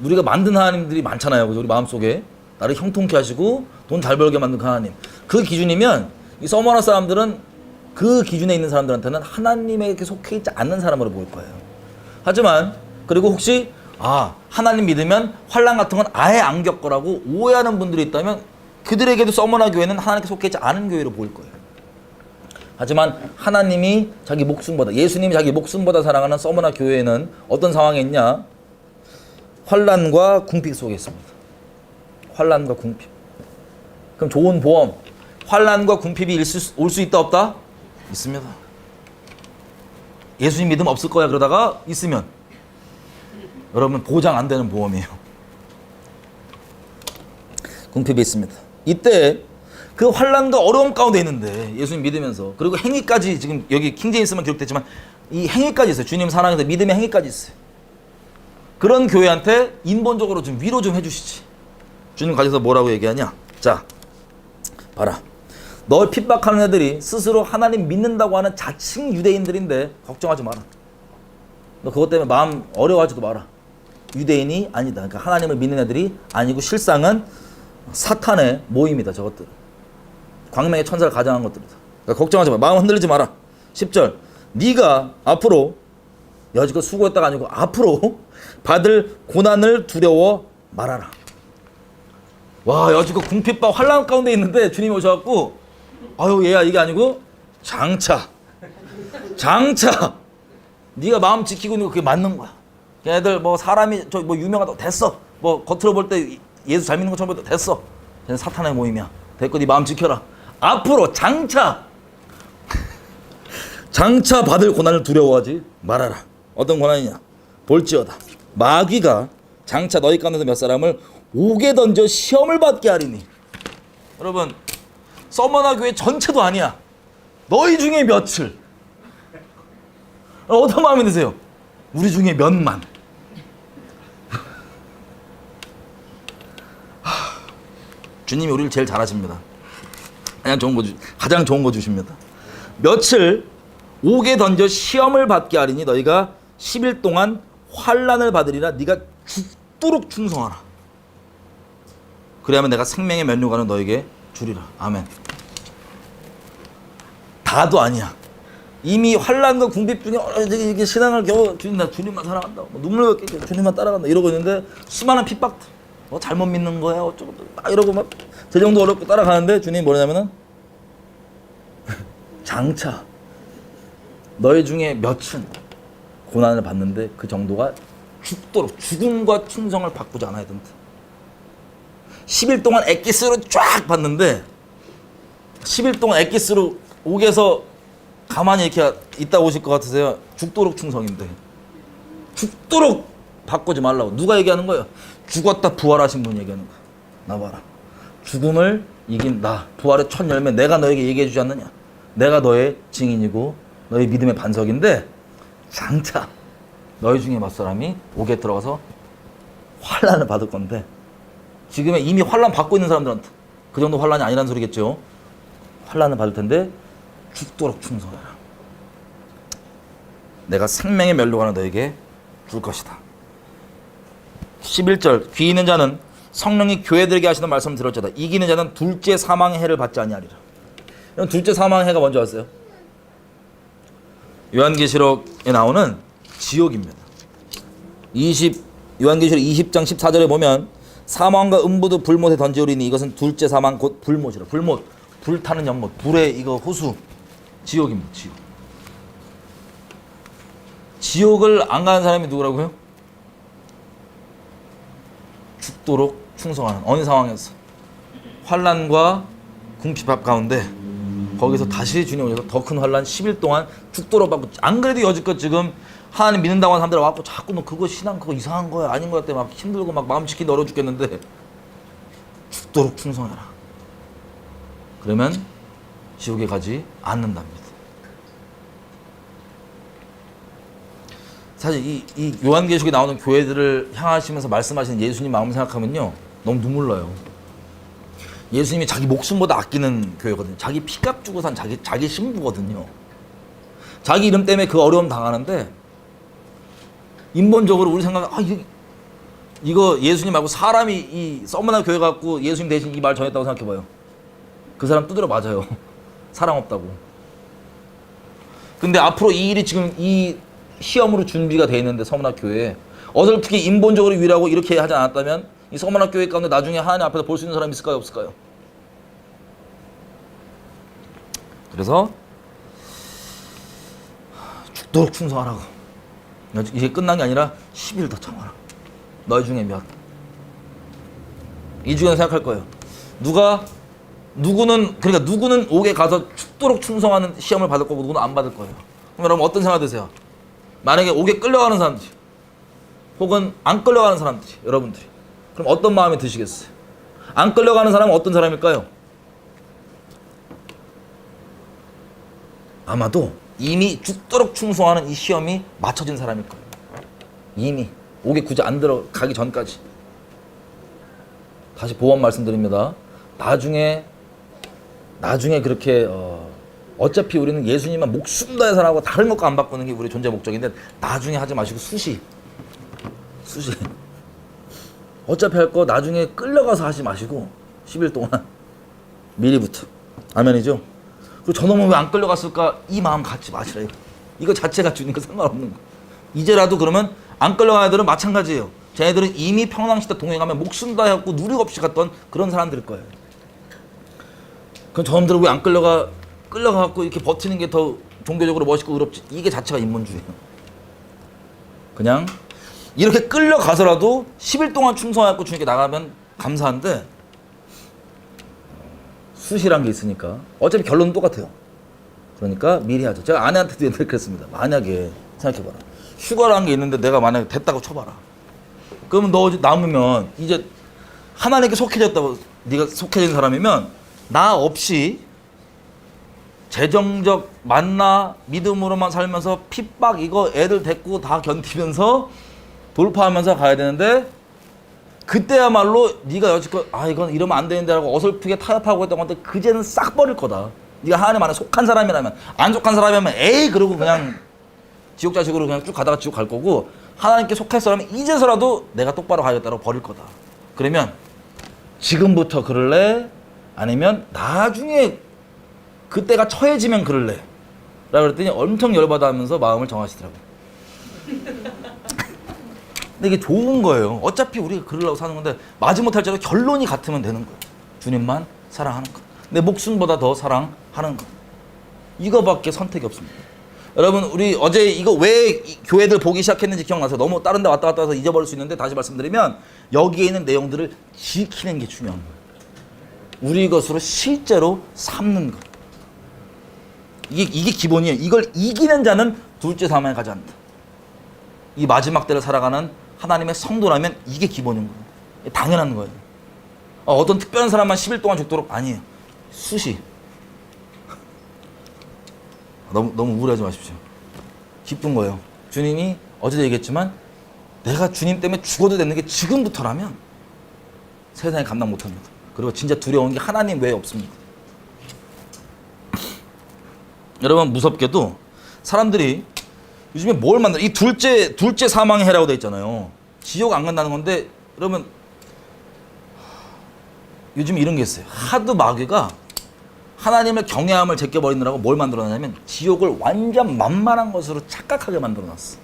우리가 만든 하나님들이 많잖아요. 우리 마음속에 나를 형통케 하시고 돈 잘 벌게 만든 그 하나님, 그 기준이면 이 서머나 사람들은 그 기준에 있는 사람들한테는 하나님에게 속해 있지 않는 사람으로 보일 거예요. 하지만 그리고 혹시 하나님 믿으면 환난 같은 건 아예 안 겪으라고 오해하는 분들이 있다면 그들에게도 서머나 교회는 하나님께 속해 있지 않은 교회로 보일 거예요. 하지만 하나님이 자기 목숨보다, 예수님이 자기 목숨보다 사랑하는 서머나 교회는 어떤 상황에 있냐? 환난과 궁핍 속에 있습니다. 환난과 궁핍. 그럼 좋은 보험, 환난과 궁핍이 올 수 있다 없다? 있습니다. 예수님 믿음 없을 거야 그러다가 있으면 여러분 보장 안 되는 보험이에요. 궁핍이 있습니다. 이때 그 환난과 어려움 가운데 있는데 예수님 믿으면서, 그리고 행위까지, 지금 여기 킹제임스만 기록됐지만 이 행위까지 있어요. 주님 사랑해서 믿음의 행위까지 있어요. 그런 교회한테 인본적으로 좀 위로 좀 해주시지. 주님 가셔서 뭐라고 얘기하냐? 자 봐라, 널 핍박하는 애들이 스스로 하나님 믿는다고 하는 자칭 유대인들인데 걱정하지 마라. 너 그것 때문에 마음 어려워하지도 마라. 유대인이 아니다. 그러니까 하나님을 믿는 애들이 아니고 실상은 사탄의 모임이다. 저것들 광명의 천사를 가장한 것들이다. 그러니까 걱정하지 마. 마음 흔들리지 마라. 10절 네가 앞으로, 여지껏 수고했다가 아니고 앞으로 받을 고난을 두려워 말아라. 와, 여지껏 궁핍과 환난 가운데 있는데 주님이 오셔갖고 아유 얘야 이게 아니고 장차 네가 마음 지키고 있는 거 그게 맞는 거야. 걔네들 뭐 사람이 저 뭐 유명하다고 됐어, 뭐 겉으로 볼 때 예수 잘 믿는 것처럼 보여도 됐어, 걔는 사탄의 모임이야. 됐고 네 마음 지켜라. 앞으로 장차 받을 고난을 두려워하지 말아라. 어떤 고난이냐? 볼지어다 마귀가 장차 너희 가운데서 몇 사람을 옥에 던져 시험을 받게 하리니. 여러분 서머나 교회 전체도 아니야. 너희 중에 몇을. 어떤 마음이 드세요? 우리 중에 몇만. 주님이 우리를 제일 잘하십니다. 가장 좋은 거 주십니다. 몇을 옥에 던져 시험을 받게 하리니 너희가 10일 동안 환난을 받으리라. 네가 죽도록 충성하라. 그래야만 내가 생명의 면류관을 너에게 주리라. 아멘. 다도 아니야. 이미 환난과 궁핍 중에 이게 신앙을 겨우 주님만 사랑한다. 눈물 흘게 주님만 따라간다. 이러고 있는데 수많은 핍박들. 잘못 믿는 거야. 어쩌고 막 이러고 막 제 정도 어렵고 따라가는데 주님이 뭐냐면은 장차 너희 중에 몇은 고난을 받는데 그 정도가 죽도록 죽음과 충성을 바꾸지 않아야 된다. 10일 동안 엑기스로 쫙 받는데 10일 동안 엑기스로 옥에서 가만히 이렇게 있다 오실 것 같으세요? 죽도록 충성인데 죽도록 바꾸지 말라고. 누가 얘기하는 거예요? 죽었다 부활하신 분이 얘기하는 거야. 나 봐라. 죽음을 이긴 나, 부활의 첫 열매, 내가 너에게 얘기해 주지 않느냐. 내가 너의 증인이고 너의 믿음의 반석인데 장차 너희 중에 몇 사람이 옥에 들어가서 환난을 받을 건데 지금에 이미 환난 받고 있는 사람들한테 그 정도 환난이 아니라는 소리겠죠. 환난을 받을 텐데 죽도록 충성해라. 내가 생명의 면류관을 너에게 줄 것이다. 11절 귀 있는 자는 성령이 교회들에게 하시는 말씀을 들을지어다. 이기는 자는 둘째 사망의 해를 받지 아니하리라. 둘째 사망의 해가 뭔지 아세요? 요한계시록에 나오는 지옥입니다. 요한계시록 20장 14절에 보면 사망과 음부도 불못에 던지오리니 이것은 둘째 사망 곧 불못이라. 불못, 불타는 연못, 불의 이거 호수, 지옥입니다. 지옥. 지옥을 안 가는 사람이 누구라고요? 죽도록 충성하는. 어느 상황에서 환난과 궁핍합 가운데 거기서 다시 주님 오셔서 더 큰 환난 10일 동안 죽도록 받고. 안 그래도 여지껏 지금 하나님 믿는다고 하는 사람들 와갖고 자꾸 너 그거 신앙 그거 이상한 거야 아닌 거 같아 막 힘들고 막 마음 지키기 어려워 죽겠는데 죽도록 충성해라. 그러면 지옥에 가지 않는답니다. 사실 이 요한계시록에 나오는 교회들을 향하시면서 말씀하시는 예수님 마음을 생각하면요 너무 눈물 나요. 예수님이 자기 목숨보다 아끼는 교회거든요. 자기 피값 주고 산 자기 신부거든요. 자기 이름 때문에 그 어려움 당하는데 인본적으로 우리 생각은 이거 예수님 말고 사람이 이 썸머나 교회 갖고 예수님 대신 이 말 전했다고 생각해봐요. 그 사람 두드려 맞아요. 사랑 없다고. 근데 앞으로 이 일이 지금 이 시험으로 준비가 돼 있는데 서문학 교회에 어설프게 인본적으로 유일하고 이렇게 하지 않았다면 이 서문학 교회 가운데 나중에 하나님 앞에서 볼 수 있는 사람이 있을까요? 없을까요? 그래서 죽도록 충성하라고. 이게 끝난 게 아니라 10일 더 참아라. 너희 중에 몇? 이 중에 생각할 거예요. 누구는 옥에 가서 죽도록 충성하는 시험을 받을 거고 누구는 안 받을 거예요. 그럼 여러분 어떤 생각 드세요? 만약에 옥에 끌려가는 사람들이 혹은 안 끌려가는 사람들이 여러분들이 그럼 어떤 마음이 드시겠어요? 안 끌려가는 사람은 어떤 사람일까요? 아마도 이미 죽도록 충성하는 이 시험이 맞춰진 사람일 거예요. 이미 옥에 굳이 안 들어가기 전까지. 다시 보완 말씀드립니다. 나중에 그렇게 어차피 우리는 예수님만 목숨 다해 살아가고 다른 것과 안 바꾸는 게 우리의 존재 목적인데 나중에 하지 마시고 수시 어차피 할 거 나중에 끌려가서 하지 마시고 10일 동안 미리부터. 아멘이죠? 그리고 저놈은 왜 안 끌려갔을까? 이 마음 갖지 마시라. 이거 자체가 주님과 상관없는 거. 이제라도 그러면 안 끌려가는 애들은 마찬가지예요. 쟤네들은 이미 평상시대 동행하면 목숨 다해갖고 누력 없이 갔던 그런 사람들일 거예요. 그럼 저놈들은 왜 안 끌려가갖고 이렇게 버티는 게 더 종교적으로 멋있고 의롭지? 이게 자체가 인본주의예요. 그냥 이렇게 끌려가서라도 10일 동안 충성해갖고 주님께 나가면 감사한데 수시란 게 있으니까 어차피 결론은 똑같아요. 그러니까 미리 하죠. 제가 아내한테도 옛날에 그랬습니다. 만약에 생각해봐라. 휴가라는 게 있는데 내가 만약에 됐다고 쳐봐라. 그러면 너 남으면 이제 하나님께 속해졌다고 네가 속해진 사람이면 나 없이 재정적 만나 믿음으로만 살면서 핍박 이거 애들 데리고 다 견디면서 돌파하면서 가야 되는데 그때야말로 네가 여지껏 이건 이러면 안 되는데 라고 어설프게 타협하고 했던 건데 그제는 싹 버릴 거다. 네가 하나님 안에 속한 사람이라면. 안 속한 사람이라면 에이 그러고 그냥 지옥 자식으로 그냥 쭉 가다가 지옥 갈 거고, 하나님께 속했어라면 이제서라도 내가 똑바로 가야겠다고 버릴 거다. 그러면 지금부터 그럴래? 아니면 나중에 그때가 처해지면 그럴래? 라고 그랬더니 엄청 열받아 하면서 마음을 정하시더라고요. 근데 이게 좋은 거예요. 어차피 우리가 그러려고 사는 건데 마지못할지라도 결론이 같으면 되는 거예요. 주님만 사랑하는 거. 내 목숨보다 더 사랑하는 거. 이거밖에 선택이 없습니다. 여러분 우리 어제 이거 왜 교회들 보기 시작했는지 기억나세요? 너무 다른 데 왔다 갔다 해서 잊어버릴 수 있는데 다시 말씀드리면 여기에 있는 내용들을 지키는 게 중요한 거예요. 우리 것으로 실제로 삼는 것. 이게 기본이에요. 이걸 이기는 자는 둘째 사망에 가지 않는다. 이 마지막 때를 살아가는 하나님의 성도라면 이게 기본인 거예요. 당연한 거예요. 어떤 특별한 사람만 10일 동안 죽도록 아니에요. 수시. 너무 우울하지 마십시오. 기쁜 거예요. 주님이 어제도 얘기했지만 내가 주님 때문에 죽어도 되는 게 지금부터라면 세상에 감당 못합니다. 그리고 진짜 두려운 게 하나님 외에 없습니다. 여러분 무섭게도 사람들이 요즘에 뭘 만나? 이 둘째 사망의 해라고 돼 있잖아요. 지옥 안 간다는 건데 여러분 요즘 이런 게 있어요. 하도 마귀가 하나님을 경외함을 제껴버리느라고 뭘 만들어놨냐면 지옥을 완전 만만한 것으로 착각하게 만들어놨어.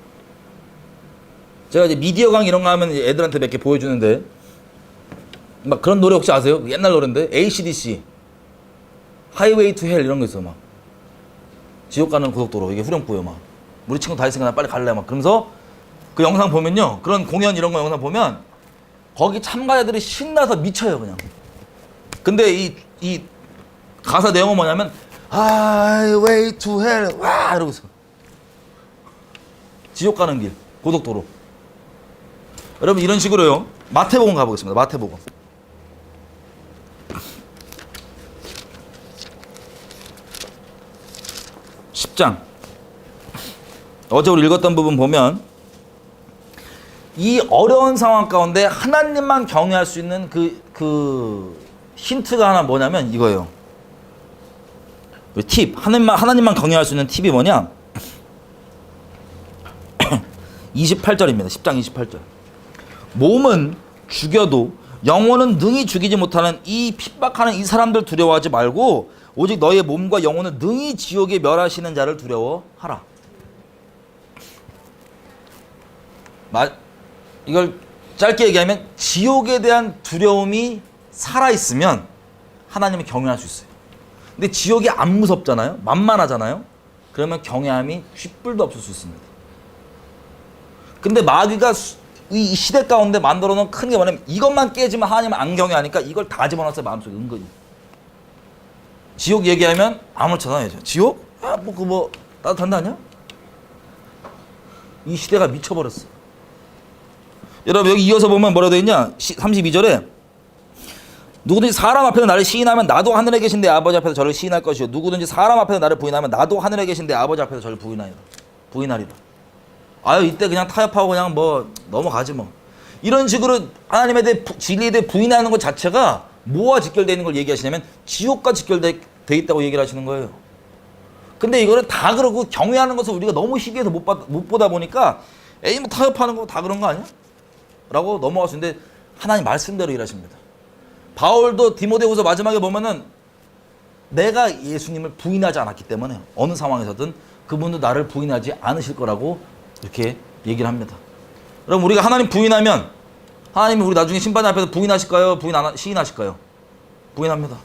제가 이제 미디어 강의 이런 거 하면 애들한테 몇 개 보여주는데 막 그런 노래 혹시 아세요? 옛날 노래인데 AC/DC 하이웨이 투 헬 이런 거 있어. 막 지옥 가는 고속도로 이게 후렴구요. 막 우리 친구 다 있으니까 나 빨리 갈래 막 그러면서 그 영상 보면요, 그런 공연 이런 거 영상 보면 거기 참가자들이 신나서 미쳐요 그냥. 근데 이 가사 내용은 뭐냐면 Highway to hell 와 이러고서 지옥 가는 길 고속도로. 여러분 이런 식으로요. 마태복음 가보겠습니다. 마태복음 10장. 어제 우리 읽었던 부분 보면 이 어려운 상황 가운데 하나님만 경외할 수 있는 그 힌트가 하나 뭐냐면 이거예요. 팁. 하나님만 경외할 수 있는 팁이 뭐냐? 28절입니다. 10장 28절. 몸은 죽여도 영혼은 능히 죽이지 못하는 이 핍박하는 이 사람들 두려워하지 말고 오직 너의 몸과 영혼을 능히 지옥에 멸하시는 자를 두려워하라. 이걸 짧게 얘기하면 지옥에 대한 두려움이 살아있으면 하나님을 경외할 수 있어요. 근데 지옥이 안 무섭잖아요. 만만하잖아요. 그러면 경외함이 쥐뿔도 없을 수 있습니다. 근데 마귀가 이 시대 가운데 만들어 놓은 큰 게 뭐냐면 이것만 깨지면 하나님을 안 경외하니까 이걸 다 집어넣었어요. 마음속에 은근히. 지옥 얘기하면 아무렇잖아요. 지옥? 나도 단다냐? 이 시대가 미쳐버렸어. 여러분 여기 이어서 보면 뭐라고 되어 있냐? 32절에 누구든지 사람 앞에서 나를 시인하면 나도 하늘에 계신 내 아버지 앞에서 저를 시인할 것이요 누구든지 사람 앞에서 나를 부인하면 나도 하늘에 계신 내 아버지 앞에서 저를 부인하리라. 아유 이때 그냥 타협하고 그냥 뭐 넘어가지 뭐. 이런 식으로 하나님에 대해 진리에 대해 부인하는 것 자체가 뭐와 직결되어 있는 걸 얘기하시냐면 지옥과 직결되어 있다고 얘기를 하시는 거예요. 근데 이거를 다 그러고 경외하는 것을 우리가 너무 희귀해서 못 보다 보니까 에이 뭐 타협하는 거 다 그런 거 아니야? 라고 넘어갈 수 있는데 하나님 말씀대로 일하십니다. 바울도 디모데후서 마지막에 보면은 내가 예수님을 부인하지 않았기 때문에 어느 상황에서든 그분도 나를 부인하지 않으실 거라고 이렇게 얘기를 합니다. 그럼 우리가 하나님 부인하면 하나님이 우리 나중에 심판 앞에서 부인하실까요? 시인하실까요? 부인합니다.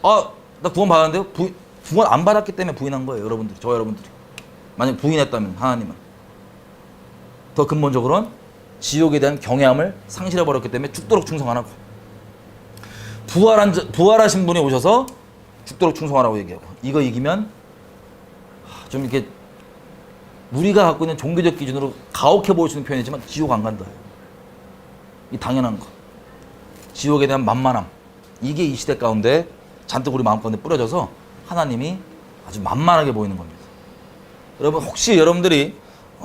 나 구원 받았는데요? 구원 안 받았기 때문에 부인한 거예요. 여러분들이. 저 여러분들이. 만약 부인했다면 하나님은 더 근본적으로는 지옥에 대한 경외함을 상실해버렸기 때문에 죽도록 충성 안 하고 부활하신 분이 오셔서 죽도록 충성하라고 얘기하고 이거 이기면 좀 이렇게 우리가 갖고 있는 종교적 기준으로 가혹해 보일 수 있는 표현이지만 지옥 안 간다. 이 당연한 거. 지옥에 대한 만만함. 이게 이 시대 가운데 잔뜩 우리 마음 가운데 뿌려져서 하나님이 아주 만만하게 보이는 겁니다. 여러분 혹시 여러분들이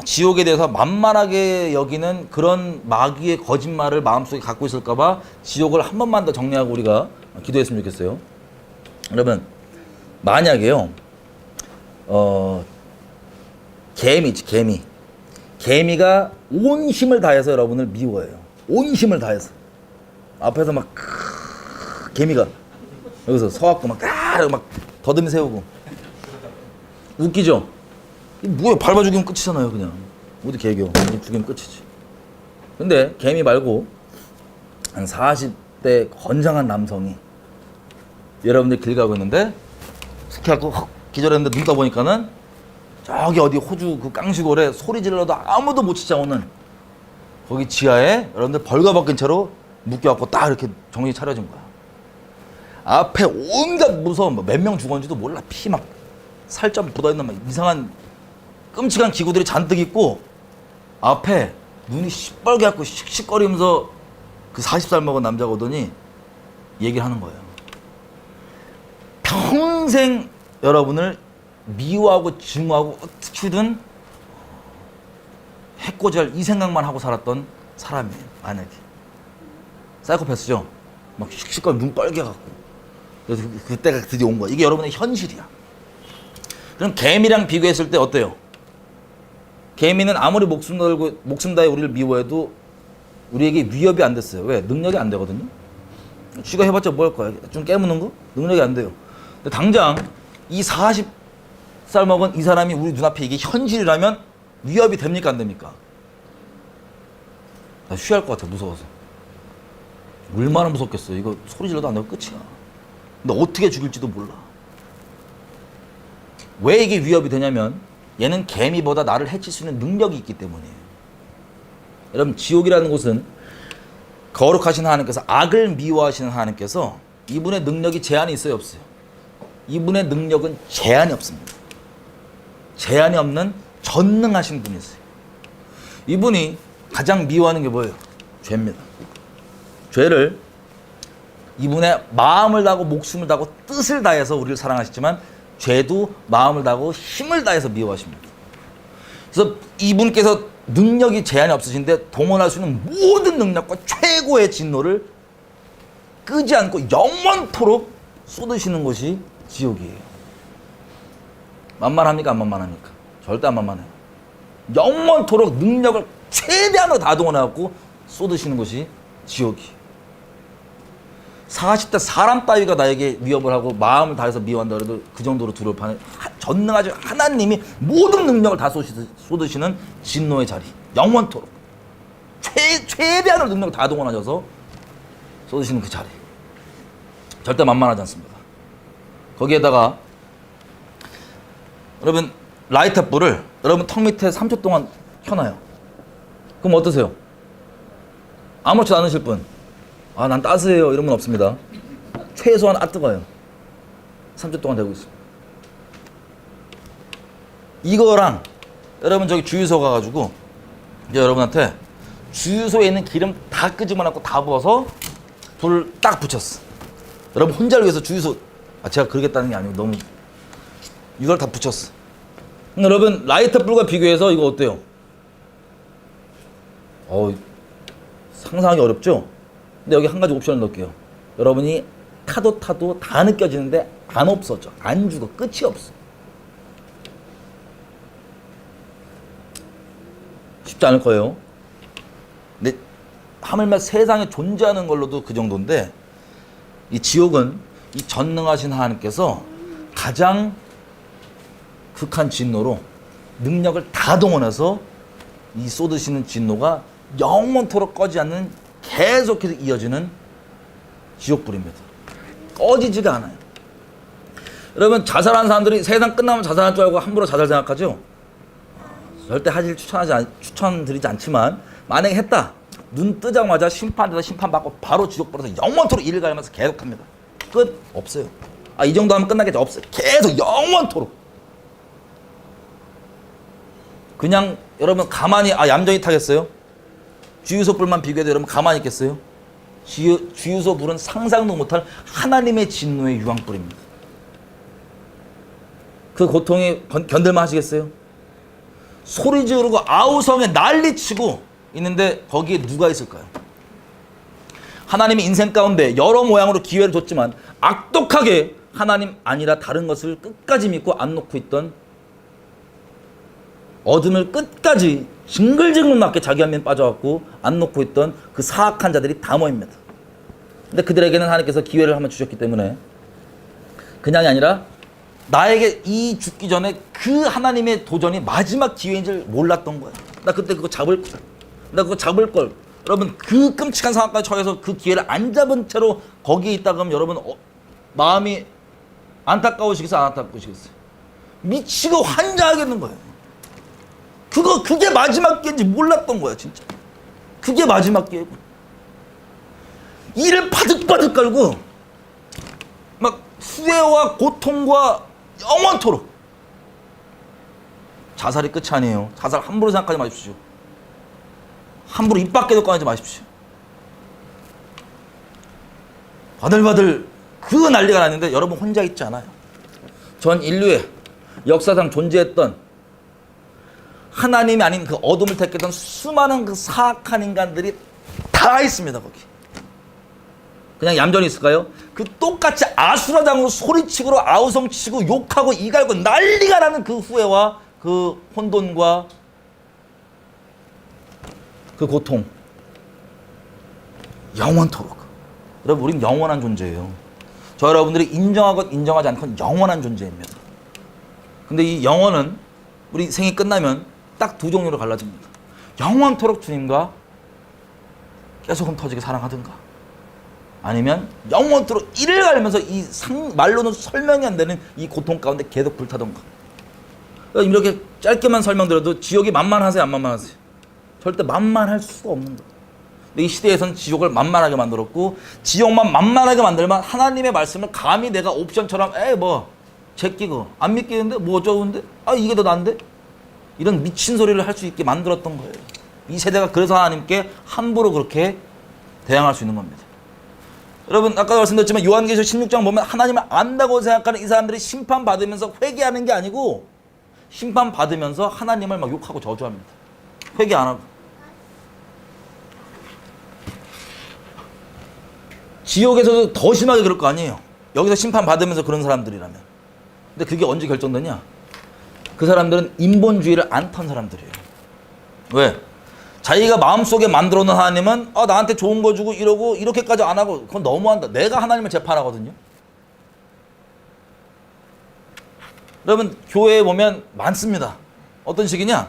지옥에 대해서 만만하게 여기는 그런 마귀의 거짓말을 마음속에 갖고 있을까봐 지옥을 한 번만 더 정리하고 우리가 기도했으면 좋겠어요. 여러분 만약에요 개미가 온 힘을 다해서 여러분을 미워해요. 온 힘을 다해서 앞에서 막 개미가 여기서 서갖고 막 더듬이 세우고 웃기죠? 뭐야 밟아 죽이면 끝이잖아요. 그냥 어디 개겨 죽이면 끝이지. 근데 개미 말고 한 40대 건장한 남성이 여러분들 길 가고 있는데 스키하고 기절했는데 눈 떠보니까는 저기 어디 호주 그 깡시골에 소리 질러도 아무도 못 찾아오는 거기 지하에 여러분들 벌거벗긴 채로 묶여갖고 딱 이렇게 정신 차려진 거야. 앞에 온갖 무서운 몇 명 죽었는지도 몰라. 피 막 살점 묻어있는 막 이상한 끔찍한 기구들이 잔뜩 있고 앞에 눈이 시뻘게 갖고 씩씩거리면서 그 40살 먹은 남자가 오더니 얘기를 하는 거예요. 평생 여러분을 미워하고 증오하고 어떻게든 해코지할 이 생각만 하고 살았던 사람이에요. 만약에 사이코패스죠. 막 씩씩거리고 눈 빨개 갖고 그래서 그때가 드디어 온 거야. 이게 여러분의 현실이야. 그럼 개미랑 비교했을 때 어때요? 개미는 아무리 목숨 걸고 목숨 다해 우리를 미워해도 우리에게 위협이 안 됐어요. 왜? 능력이 안 되거든요. 쥐가 해봤자 뭐 할 거야? 좀 깨무는 거? 능력이 안 돼요. 근데 당장 이 40살 먹은 이 사람이 우리 눈앞에 이게 현실이라면 위협이 됩니까 안 됩니까? 나 쉬할 것 같아. 무서워서. 얼마나 무섭겠어. 이거 소리 질러도 안 되고 끝이야. 근데 어떻게 죽일지도 몰라. 왜 이게 위협이 되냐면 얘는 개미보다 나를 해칠 수 있는 능력이 있기 때문이에요. 여러분 지옥이라는 곳은 거룩하신 하나님께서 악을 미워하시는 하나님께서 이분의 능력이 제한이 있어요 없어요? 이분의 능력은 제한이 없습니다. 제한이 없는 전능하신 분이세요. 이분이 가장 미워하는 게 뭐예요? 죄입니다. 죄를 이분의 마음을 다하고 목숨을 다하고 뜻을 다해서 우리를 사랑하시지만 죄도 마음을 다하고 힘을 다해서 미워하십니다. 그래서 이분께서 능력이 제한이 없으신데 동원할 수 있는 모든 능력과 최고의 진노를 끄지 않고 영원토록 쏟으시는 것이 지옥이에요. 만만합니까? 안 만만합니까? 절대 안 만만해요. 영원토록 능력을 최대한으로 다 동원해갖고 쏟으시는 것이 지옥이에요. 40대 사람 따위가 나에게 위협을 하고 마음을 다해서 미워한다 그래도 그 정도로 두려울 판에 전능하신 하나님이 모든 능력을 다 쏟으시는 진노의 자리. 영원토록. 최대한으로 능력을 다 동원하셔서 쏟으시는 그 자리. 절대 만만하지 않습니다. 거기에다가 여러분 라이터 불을 여러분 턱 밑에 3초 동안 켜놔요. 그럼 어떠세요? 아무렇지도 않으실 분. 아, 난 따스해요. 이런 분 없습니다. 최소한 뜨거워요. 3초 동안 되고 있습니다. 이거랑 여러분 저기 주유소 가가지고 이제 여러분한테 주유소에 있는 기름 다 끄지만 않고 다 부어서 불을 딱 붙였어. 여러분 혼자를 위해서 주유소 제가 그러겠다는 게 아니고 너무 이걸 다 붙였어. 여러분 라이터 불과 비교해서 이거 어때요? 상상하기 어렵죠? 근데 여기 한 가지 옵션을 넣을게요. 여러분이 타도 다 느껴지는데 안 없어져. 안 죽어. 끝이 없어. 쉽지 않을 거예요. 근데 하물며 세상에 존재하는 걸로도 그 정도인데 이 지옥은 이 전능하신 하나님께서 가장 극한 진노로 능력을 다 동원해서 이 쏟으시는 진노가 영원토록 꺼지 않는 계속해서 이어지는 지옥불입니다. 꺼지지가 않아요. 여러분 자살하는 사람들이 세상 끝나면 자살할 줄 알고 함부로 자살 생각하죠? 절대 하실 추천드리지 않지만 만약에 했다. 눈 뜨자마자 심판돼서 심판받고 바로 지옥불에서 영원토록 이를 가면서 계속합니다. 끝? 없어요. 이 정도 하면 끝나겠죠? 없어요. 계속 영원토록. 그냥 여러분 가만히 얌전히 타겠어요? 주유소 불만 비교해도 여러분 가만히 있겠어요? 주유소 불은 상상도 못할 하나님의 진노의 유황불입니다. 그 고통이 견딜만 하시겠어요? 소리 지르고 아우성에 난리치고 있는데 거기에 누가 있을까요? 하나님이 인생 가운데 여러 모양으로 기회를 줬지만 악독하게 하나님 아니라 다른 것을 끝까지 믿고 안 놓고 있던, 어둠을 끝까지 징글징글 맞게 자기 한 면 빠져갖고 안 놓고 있던 그 사악한 자들이 다 모입니다. 근데 그들에게는 하나님께서 기회를 한번 주셨기 때문에 그냥이 아니라 나에게 이 죽기 전에 그 하나님의 도전이 마지막 기회인 줄 몰랐던 거야. 나 그때 그거 잡을 거야. 나 그거 잡을 걸. 여러분, 그 끔찍한 상황까지 처해서 그 기회를 안 잡은 채로 거기에 있다 그러면 여러분 마음이 안타까우시겠어요? 안 안타까우시겠어요? 미치고 환장하겠는 거예요. 그게 마지막 기회인지 몰랐던 거야, 진짜. 그게 마지막 기회고. 이를 바득바득 깔고 막 후회와 고통과 영원토록. 자살이 끝이 아니에요. 자살 함부로 생각하지 마십시오. 함부로 입 밖에도 꺼내지 마십시오. 바들바들 그 난리가 났는데 여러분 혼자 있지 않아요. 전 인류의 역사상 존재했던 하나님이 아닌 그 어둠을 택했던 수많은 그 사악한 인간들이 다 있습니다, 거기. 그냥 얌전히 있을까요? 그 똑같이 아수라장으로 소리치고 아우성치고 욕하고 이갈고 난리가 나는 그 후회와 그 혼돈과 그 고통, 영원토록. 여러분, 우린 영원한 존재예요. 저 여러분들이 인정하건 인정하지 않건 영원한 존재입니다. 근데 이 영원은 우리 생이 끝나면 딱 두 종류로 갈라집니다. 영원토록 주님과 계속 흠터지게 사랑하든가, 아니면 영원토록 이를 갈면서 이 말로는 설명이 안 되는 이 고통 가운데 계속 불타던가. 이렇게 짧게만 설명드려도 지옥이 만만하세요, 안 만만하세요? 절대 만만할 수가 없는 거예요. 근데 이 시대에서는 지옥을 만만하게 만들었고, 지옥만 만만하게 만들면 하나님의 말씀을 감히 내가 옵션처럼 제끼고 안 믿기는데 뭐 어쩌는데 이게 더 난데, 이런 미친 소리를 할 수 있게 만들었던 거예요. 이 세대가 그래서 하나님께 함부로 그렇게 대항할 수 있는 겁니다. 여러분, 아까 말씀드렸지만 요한계시록 16장 보면 하나님을 안다고 생각하는 이 사람들이 심판받으면서 회개하는 게 아니고 심판받으면서 하나님을 막 욕하고 저주합니다. 회개 안 하고. 지옥에서도 더 심하게 그럴 거 아니에요. 여기서 심판받으면서 그런 사람들이라면. 근데 그게 언제 결정되냐? 그 사람들은 인본주의를 안 탄 사람들이에요. 왜? 자기가 마음속에 만들어 놓은 하나님은 나한테 좋은 거 주고 이러고 이렇게까지 안 하고, 그건 너무한다. 내가 하나님을 재판하거든요. 여러분, 교회에 보면 많습니다. 어떤 식이냐?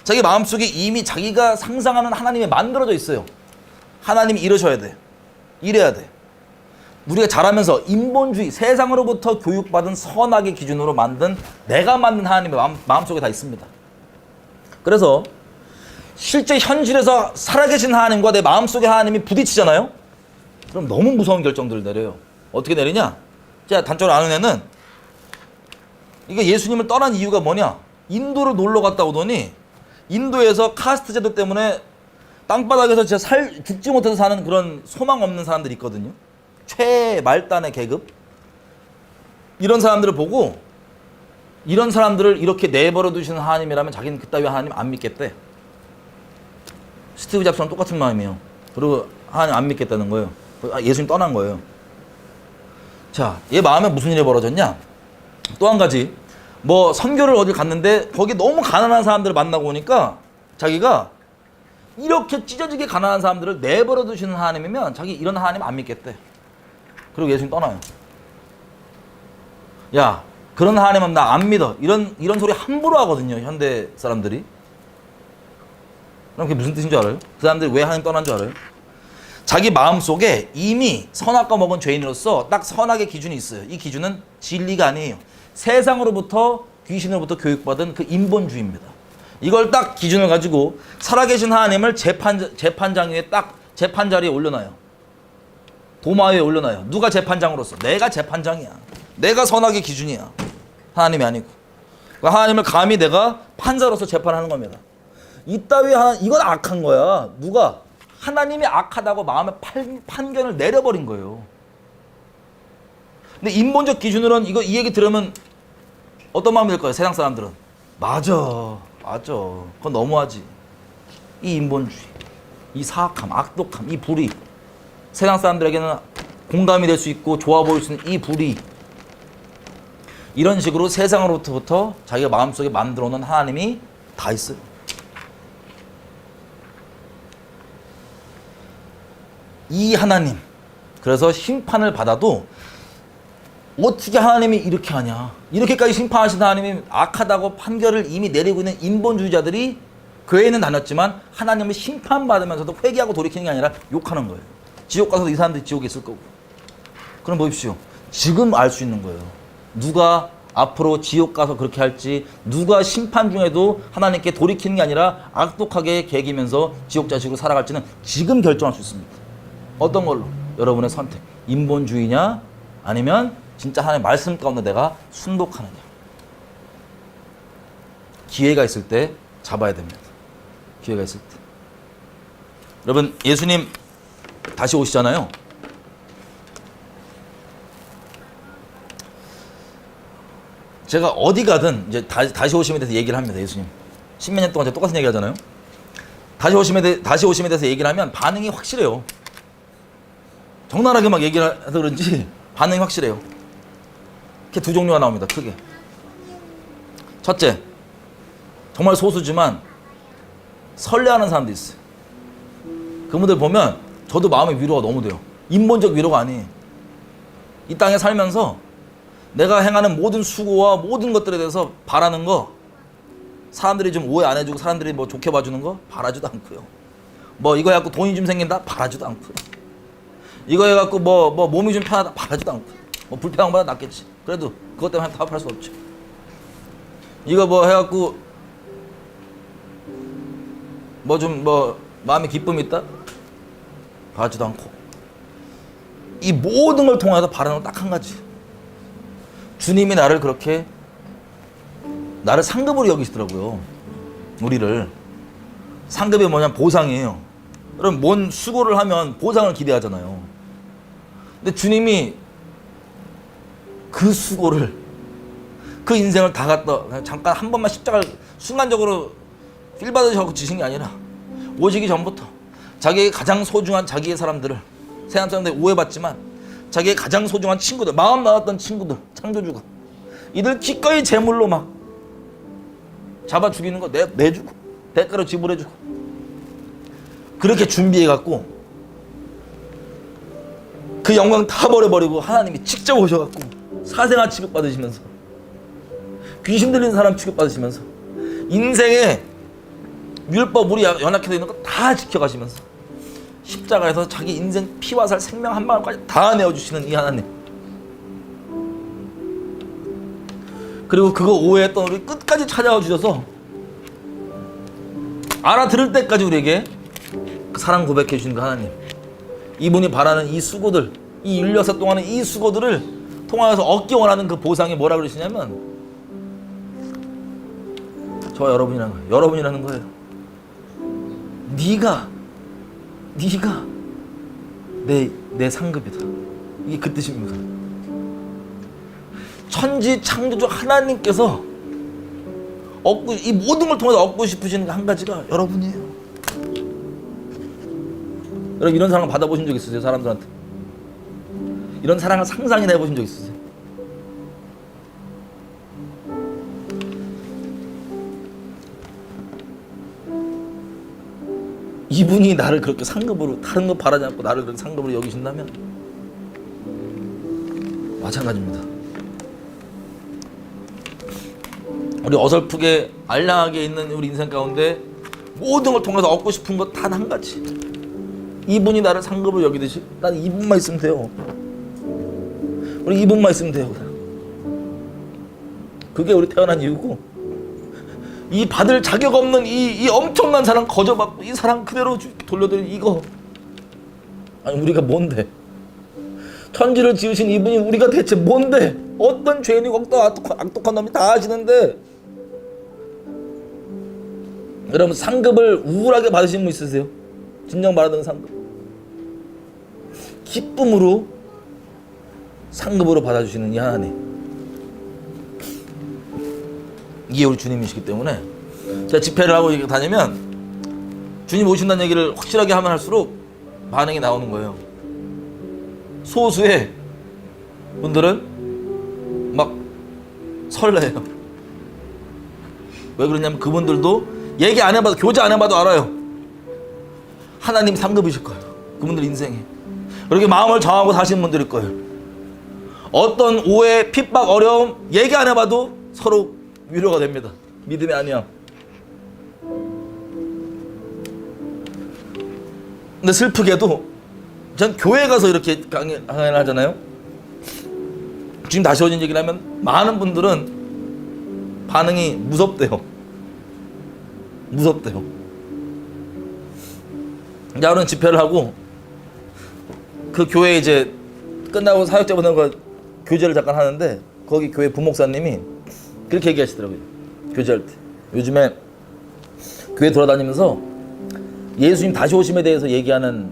자기 마음속에 이미 자기가 상상하는 하나님이 만들어져 있어요. 하나님이 이러셔야 돼. 이래야 돼. 우리가 자라면서 인본주의, 세상으로부터 교육받은 선악의 기준으로 만든, 내가 만든 하나님의 마음속에 다 있습니다. 그래서 실제 현실에서 살아계신 하나님과 내 마음속의 하나님이 부딪히잖아요? 그럼 너무 무서운 결정들을 내려요. 어떻게 내리냐? 제가 단적으로 아는 애는, 이게 예수님을 떠난 이유가 뭐냐? 인도를 놀러 갔다 오더니 인도에서 카스트 제도 때문에 땅바닥에서 진짜 죽지 못해서 사는 그런 소망 없는 사람들이 있거든요. 최말단의 계급. 이런 사람들을 보고, 이런 사람들을 이렇게 내버려 두시는 하나님이라면 자기는 그따위 하나님 안 믿겠대. 스티브 잡스랑 똑같은 마음이에요. 그리고 하나님 안 믿겠다는 거예요. 예수님 떠난 거예요. 자, 얘 마음에 무슨 일이 벌어졌냐? 또 한 가지, 선교를 어디 갔는데 거기 너무 가난한 사람들을 만나고 오니까 자기가 이렇게 찢어지게 가난한 사람들을 내버려 두시는 하나님이면 자기 이런 하나님 안 믿겠대. 그리고 예수님 떠나요. 야, 그런 하나님은 나 안 믿어. 이런 소리 함부로 하거든요, 현대 사람들이. 그럼 그게 무슨 뜻인 줄 알아요? 그 사람들이 왜 하나님 떠난 줄 알아요? 자기 마음속에 이미 선악과 먹은 죄인으로서 딱 선악의 기준이 있어요. 이 기준은 진리가 아니에요. 세상으로부터, 귀신으로부터 교육받은 그 인본주의입니다. 이걸 딱 기준을 가지고 살아계신 하나님을 재판장 위에 딱 재판 자리에 올려놔요. 도마 위에 올려놔요. 누가 재판장으로서? 내가 재판장이야. 내가 선악의 기준이야. 하나님이 아니고. 그러니까 하나님을 감히 내가 판사로서 재판하는 겁니다. 이따위 이건 악한 거야. 누가? 하나님이 악하다고 마음의 판견을 내려버린 거예요. 근데 인본적 기준으로는 이 얘기 들으면 어떤 마음이 들 거예요? 세상 사람들은 맞아. 그건 너무하지. 이 인본주의, 이 사악함, 악독함, 이 불의, 세상 사람들에게는 공감이 될 수 있고 좋아 보일 수 있는 이 불의, 이런 식으로 세상으로부터 자기가 마음속에 만들어 놓은 하나님이 다 있어요. 이 하나님, 그래서 심판을 받아도 어떻게 하나님이 이렇게 하냐, 이렇게까지 심판하신 하나님이 악하다고 판결을 이미 내리고 있는 인본주의자들이 교회에는 다녔지만 하나님을 심판받으면서도 회개하고 돌이키는 게 아니라 욕하는 거예요. 지옥 가서도 이 사람들이 지옥에 있을 거고. 그럼 보십시오, 지금 알 수 있는 거예요. 누가 앞으로 지옥 가서 그렇게 할지, 누가 심판 중에도 하나님께 돌이키는 게 아니라 악독하게 개기면서 지옥 자식으로 살아갈지는 지금 결정할 수 있습니다. 어떤 걸로? 여러분의 선택. 인본주의냐, 아니면 진짜 하나님의 말씀 가운데 내가 순독하느냐. 기회가 있을 때 잡아야 됩니다. 기회가 있을 때. 여러분, 예수님 다시 오시잖아요. 제가 어디 가든 이제 다시 오심에 대해서 얘기를 합니다. 예수님 십몇 년 동안 제가 똑같은 얘기 하잖아요. 다시 오심에 대해서 얘기를 하면 반응이 확실해요. 적나라하게 막 얘기를 해서 그런지 반응이 확실해요. 이렇게 두 종류가 나옵니다. 크게. 첫째, 정말 소수지만 설레하는 사람도 있어요. 그분들 보면 저도 마음의 위로가 너무 돼요. 인본적 위로가 아니에요. 이 땅에 살면서 내가 행하는 모든 수고와 모든 것들에 대해서 바라는 거, 사람들이 좀 오해 안 해주고 사람들이 뭐 좋게 봐주는 거 바라지도 않고요. 뭐 이거 해갖고 돈이 좀 생긴다 바라지도 않고요. 이거 해갖고 뭐 몸이 좀 편하다 바라지도 않고요. 뭐 불편한 것보다 낫겠지. 그래도 그것 때문에 타협할 수 없죠. 이거 뭐 해갖고 뭐 좀 마음에 기쁨이 있다 바라지도 않고. 이 모든 걸 통해서 바라는 건 딱 한 가지. 주님이 나를 상급으로 여기시더라고요. 우리를. 상급이 뭐냐면 보상이에요. 그럼 뭔 수고를 하면 보상을 기대하잖아요. 근데 주님이 그 수고를, 그 인생을 다 갖다 그냥 잠깐 한 번만 십자가를 순간적으로 필 받으셔서 지신 게 아니라 오시기 전부터 자기의 가장 소중한 자기의 사람들을, 세상 사람들이 오해받지만 자기의 가장 소중한 친구들, 마음 나왔던 친구들, 창조주가 이들 기꺼이 제물로 막 잡아 죽이는 거 내주고 대가로 지불해주고 그렇게 준비해갖고 그 영광 다 버려버리고 하나님이 직접 오셔갖고 사생아 취급받으시면서 귀신 들린 사람 취급받으시면서 인생의 율법 우리 연약해져 있는 거 다 지켜가시면서 십자가에서 자기 인생 피와 살 생명 한 방울까지 다 내어주시는 이 하나님, 그리고 그거 오해했던 우리 끝까지 찾아와 주셔서 알아들을 때까지 우리에게 그 사랑 고백해 주시는 그 하나님, 이분이 바라는 이 수고들, 이 16살 동안의 이 수고들을 통하여서 얻기 원하는 그 보상이 뭐라 그러시냐면 저와 여러분이라는 거예요. 여러분이라는 거예요. 네가 내 상급이다. 이게 그 뜻입니다. 천지 창조주 하나님께서 이 모든 걸 통해서 얻고 싶으시는 한 가지가 여러분이에요. 여러분, 이런 사랑을 받아보신 적 있으세요? 사람들한테 이런 사랑을 상상이나 해보신 적 있으세요? 이분이 나를 그렇게 상급으로, 다른 거 바라지 않고 나를 그렇게 상급으로 여기신다면 마찬가지입니다. 우리 어설프게 알량하게 있는 우리 인생 가운데 모든 걸 통해서 얻고 싶은 것 단 한 가지, 이분이 나를 상급으로 여기듯이 난 이분만 있으면 돼요. 우리 이분만 있으면 돼요. 그게 우리 태어난 이유고, 이 받을 자격 없는 이 엄청난 사랑 거저받고 이 사랑 그대로 돌려드린 이거, 아니 우리가 뭔데? 천지를 지으신 이분이 우리가 대체 뭔데? 어떤 죄인이고 어떤 악독한 놈이 다 아시는데, 여러분 상급을 우울하게 받으신 분 있으세요? 진정 말하는 상급, 기쁨으로 상급으로 받아주시는 이 하나님, 이게 우리 주님이시기 때문에 제가 집회를 하고 이렇게 다니면 주님 오신다는 얘기를 확실하게 하면 할수록 반응이 나오는 거예요. 소수의 분들은 막 설레요. 왜 그러냐면 그분들도 얘기 안 해봐도, 교제 안 해봐도 알아요. 하나님 상급이실 거예요. 그분들 인생에. 그렇게 마음을 정하고 사시는 분들일 거예요. 어떤 오해, 핍박, 어려움 얘기 안 해봐도 서로 위로가 됩니다. 믿음의 안녕. 근데 슬프게도 전 교회 가서 이렇게 강연을 하잖아요. 지금 다시 오신 얘기를 하면 많은 분들은 반응이 무섭대요. 무섭대요. 이제 하루는 집회를 하고 그 교회 이제 끝나고 사역자분들과 교제를 잠깐 하는데 거기 교회 부목사님이 그렇게 얘기하시더라고요. 교제할 때 요즘에 교회 돌아다니면서 예수님 다시 오심에 대해서 얘기하는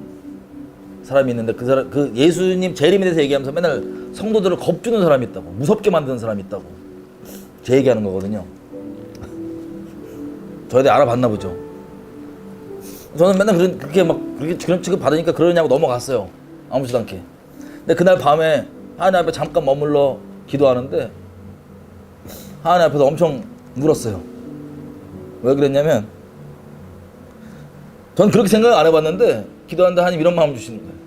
사람이 있는데 그 예수님 재림에 대해서 얘기하면서 맨날 성도들을 겁주는 사람이 있다고, 무섭게 만드는 사람이 있다고 제 얘기하는 거거든요. 저희들 알아봤나 보죠. 저는 맨날 그렇게 막 그런 취급 받으니까 그러냐고 넘어갔어요. 아무렇지도 않게. 근데 그날 밤에 하나님 앞에 잠깐 머물러 기도하는데 하나님 앞에서 엄청 울었어요. 왜 그랬냐면 전 그렇게 생각 안 해봤는데 기도하는데 하나님 이런 마음 주시는 거예요.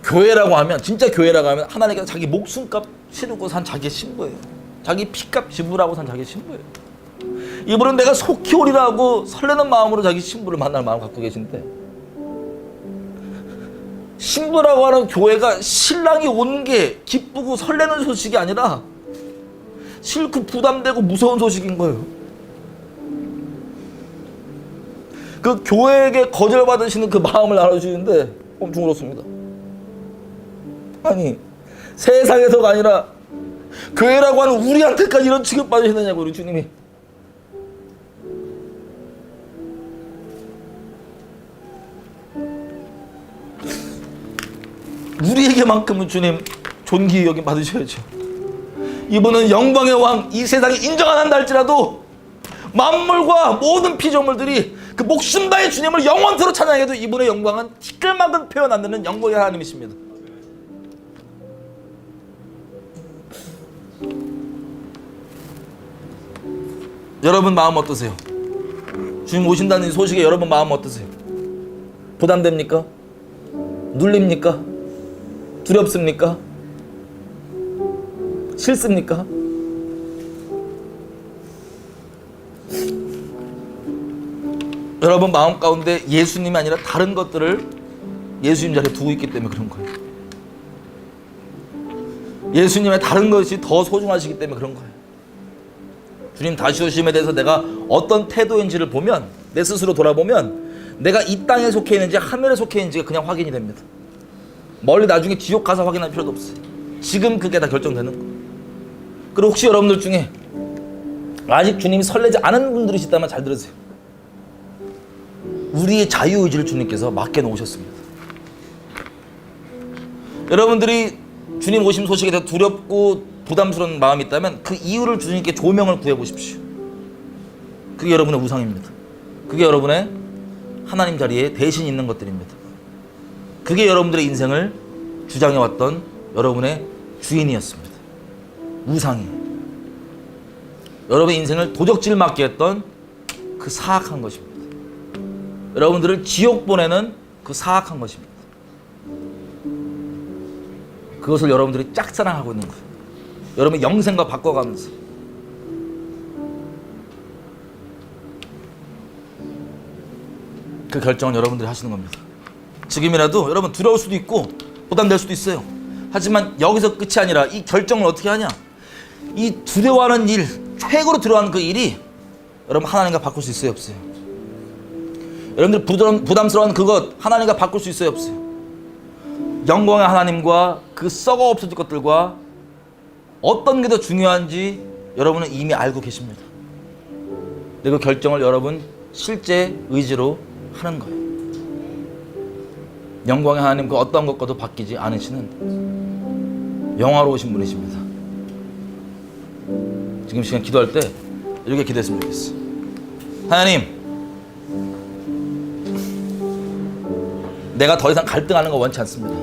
교회라고 하면, 진짜 교회라고 하면 하나님께서 자기 목숨값 치르고 산 자기의 신부예요. 자기 피값 지불하고 산 자기의 신부예요. 이분은 내가 속히 오리라 하고 설레는 마음으로 자기 신부를 만날 마음을 갖고 계신데, 신부라고 하는 교회가 신랑이 온 게 기쁘고 설레는 소식이 아니라 싫고 부담되고 무서운 소식인 거예요. 그 교회에게 거절받으시는 그 마음을 나눠주시는데 엄청 울었습니다. 아니, 세상에서가 아니라 교회라고 하는 우리한테까지 이런 취급받으시느냐고, 우리 주님이. 우리에게만큼은 주님 존귀 여김 받으셔야죠. 이분은 영광의 왕, 이 세상에 인정 안 한다 할지라도 만물과 모든 피조물들이 그 목숨 다해 주님을 영원토록 찬양해도 이분의 영광은 티끌만큼 표현 안 되는 영광의 하나님이십니다. 여러분 마음 어떠세요? 주님 오신다는 소식에 여러분 마음 어떠세요? 부담됩니까? 눌립니까? 두렵습니까? 싫습니까? 여러분 마음 가운데 예수님이 아니라 다른 것들을 예수님 자리에 두고 있기 때문에 그런 거예요. 예수님의 다른 것이 더 소중하시기 때문에 그런 거예요. 주님 다시 오심에 대해서 내가 어떤 태도인지를 보면, 내 스스로 돌아보면 내가 이 땅에 속해 있는지 하늘에 속해 있는지가 그냥 확인이 됩니다. 멀리 나중에 지옥 가서 확인할 필요도 없어요. 지금 그게 다 결정되는 거예요. 그리고 혹시 여러분들 중에 아직 주님이 설레지 않은 분들이 있다면 잘 들으세요. 우리의 자유의지를 주님께서 맡겨놓으셨습니다. 여러분들이 주님 오심 소식에 대해 두렵고 부담스러운 마음이 있다면 그 이유를 주님께 조명을 구해보십시오. 그게 여러분의 우상입니다. 그게 여러분의 하나님 자리에 대신 있는 것들입니다. 그게 여러분들의 인생을 주장해왔던 여러분의 주인이었습니다. 우상이에요. 여러분의 인생을 도적질 맞게 했던 그 사악한 것입니다. 여러분들을 지옥 보내는 그 사악한 것입니다. 그것을 여러분들이 짝사랑하고 있는 거예요. 여러분의 영생과 바꿔가면서. 그 결정은 여러분들이 하시는 겁니다. 지금이라도 여러분 두려울 수도 있고 부담될 수도 있어요. 하지만 여기서 끝이 아니라 이 결정을 어떻게 하냐, 이 두려워하는 일, 최고로 두려워하는 그 일이 여러분 하나님과 바꿀 수 있어요, 없어요? 여러분들 부담스러운 그것 하나님과 바꿀 수 있어요, 없어요? 영광의 하나님과 그 썩어 없어질 것들과 어떤 게 더 중요한지 여러분은 이미 알고 계십니다. 근데 그 결정을 여러분 실제 의지로 하는 거예요. 영광의 하나님 그 어떤 것과도 바뀌지 않으시는 영화로우신 분이십니다. 지금 시간 기도할 때 이렇게 기도했으면 좋겠어. 하나님, 내가 더 이상 갈등하는 거 원치 않습니다.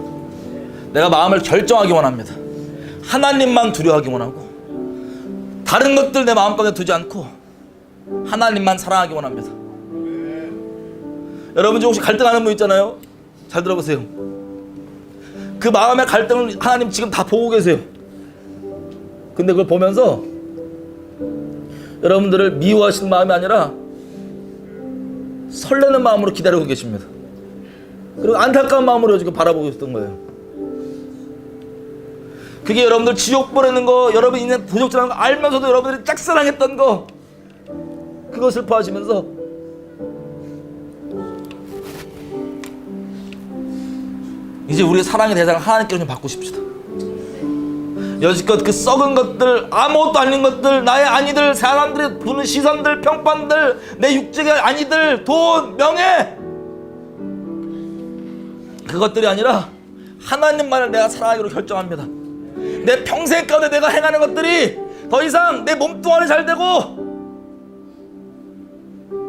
내가 마음을 결정하기 원합니다. 하나님만 두려워하기 원하고 다른 것들 내 마음가운데 두지 않고 하나님만 사랑하기 원합니다. 여러분 중 혹시 갈등하는 분 있잖아요. 잘 들어보세요. 그 마음의 갈등을 하나님 지금 다 보고 계세요. 근데 그걸 보면서 여러분들을 미워하시는 마음이 아니라 설레는 마음으로 기다리고 계십니다. 그리고 안타까운 마음으로 지금 바라보고 있었던 거예요. 그게 여러분들 지옥 보내는 거, 여러분 인생 도적질하는 거 알면서도 여러분들이 짝사랑했던 거, 그거 슬퍼하시면서 이제 우리의 사랑의 대상을 하나님께로 좀 바꾸십시다. 여지껏 그 썩은 것들, 아무것도 아닌 것들, 나의 아니들, 사람들이 보는 시선들, 평판들, 내 육체가 아니들, 돈, 명예, 그것들이 아니라 하나님만을 내가 사랑하기로 결정합니다. 내 평생 가운데 내가 행하는 것들이 더 이상 내 몸뚱아리 잘 되고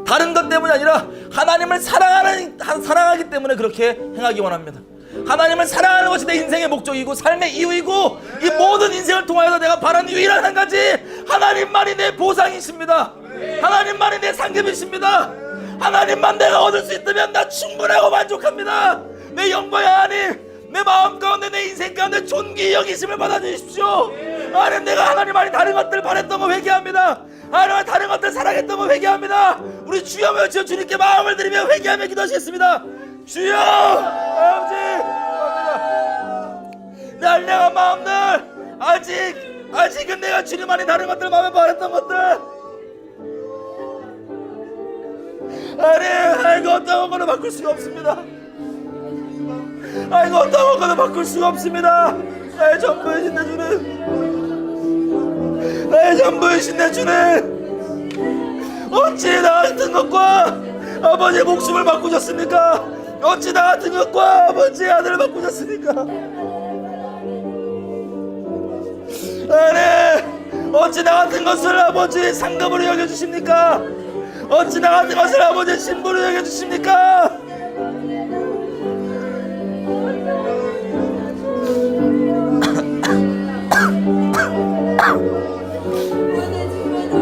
다른 것 때문이 아니라 하나님을 사랑하기 때문에 그렇게 행하기 원합니다. 하나님을 사랑하는 것이 내 인생의 목적이고 삶의 이유이고 이 모든 인생을 통하여서 내가 바라는 유일한 한 가지, 하나님만이 내 보상이십니다. 하나님만이 내 상급이십니다. 하나님만 내가 얻을 수 있다면 나 충분하고 만족합니다. 내 영광의 하나님, 내 마음 가운데 내 인생 가운데 존귀 여기심을 받아주십시오. 하나님, 내가 하나님 아니 다른 것들 바랬던 거 회개합니다. 하나님 다른 것들 사랑했던 거 회개합니다. 우리 주여 외쳐 주님께 마음을 드리며 회개하며 기도하시겠습니다. 주여, 아버지, 내 알량한 마음들, 아직은 내가 주님 안에 다른 것들 마음에 바랬던 것들, 아이고 어떤 것도 바꿀 수가 없습니다. 아이고 어떤 것도 바꿀 수가 없습니다. 나의 전부이신 내 주님, 나의 전부이신 내 주님, 어찌 나 같은 것과 아버지의 목숨을 바꾸셨습니까? 어찌 나 같은 것과 아버지의 아들을 바꾸셨습니까? 하나님, 어찌 나 같은 것을 아버지의 상급으로 여겨주십니까? 어찌 나 같은 것을 아버지의 신부로 여겨주십니까?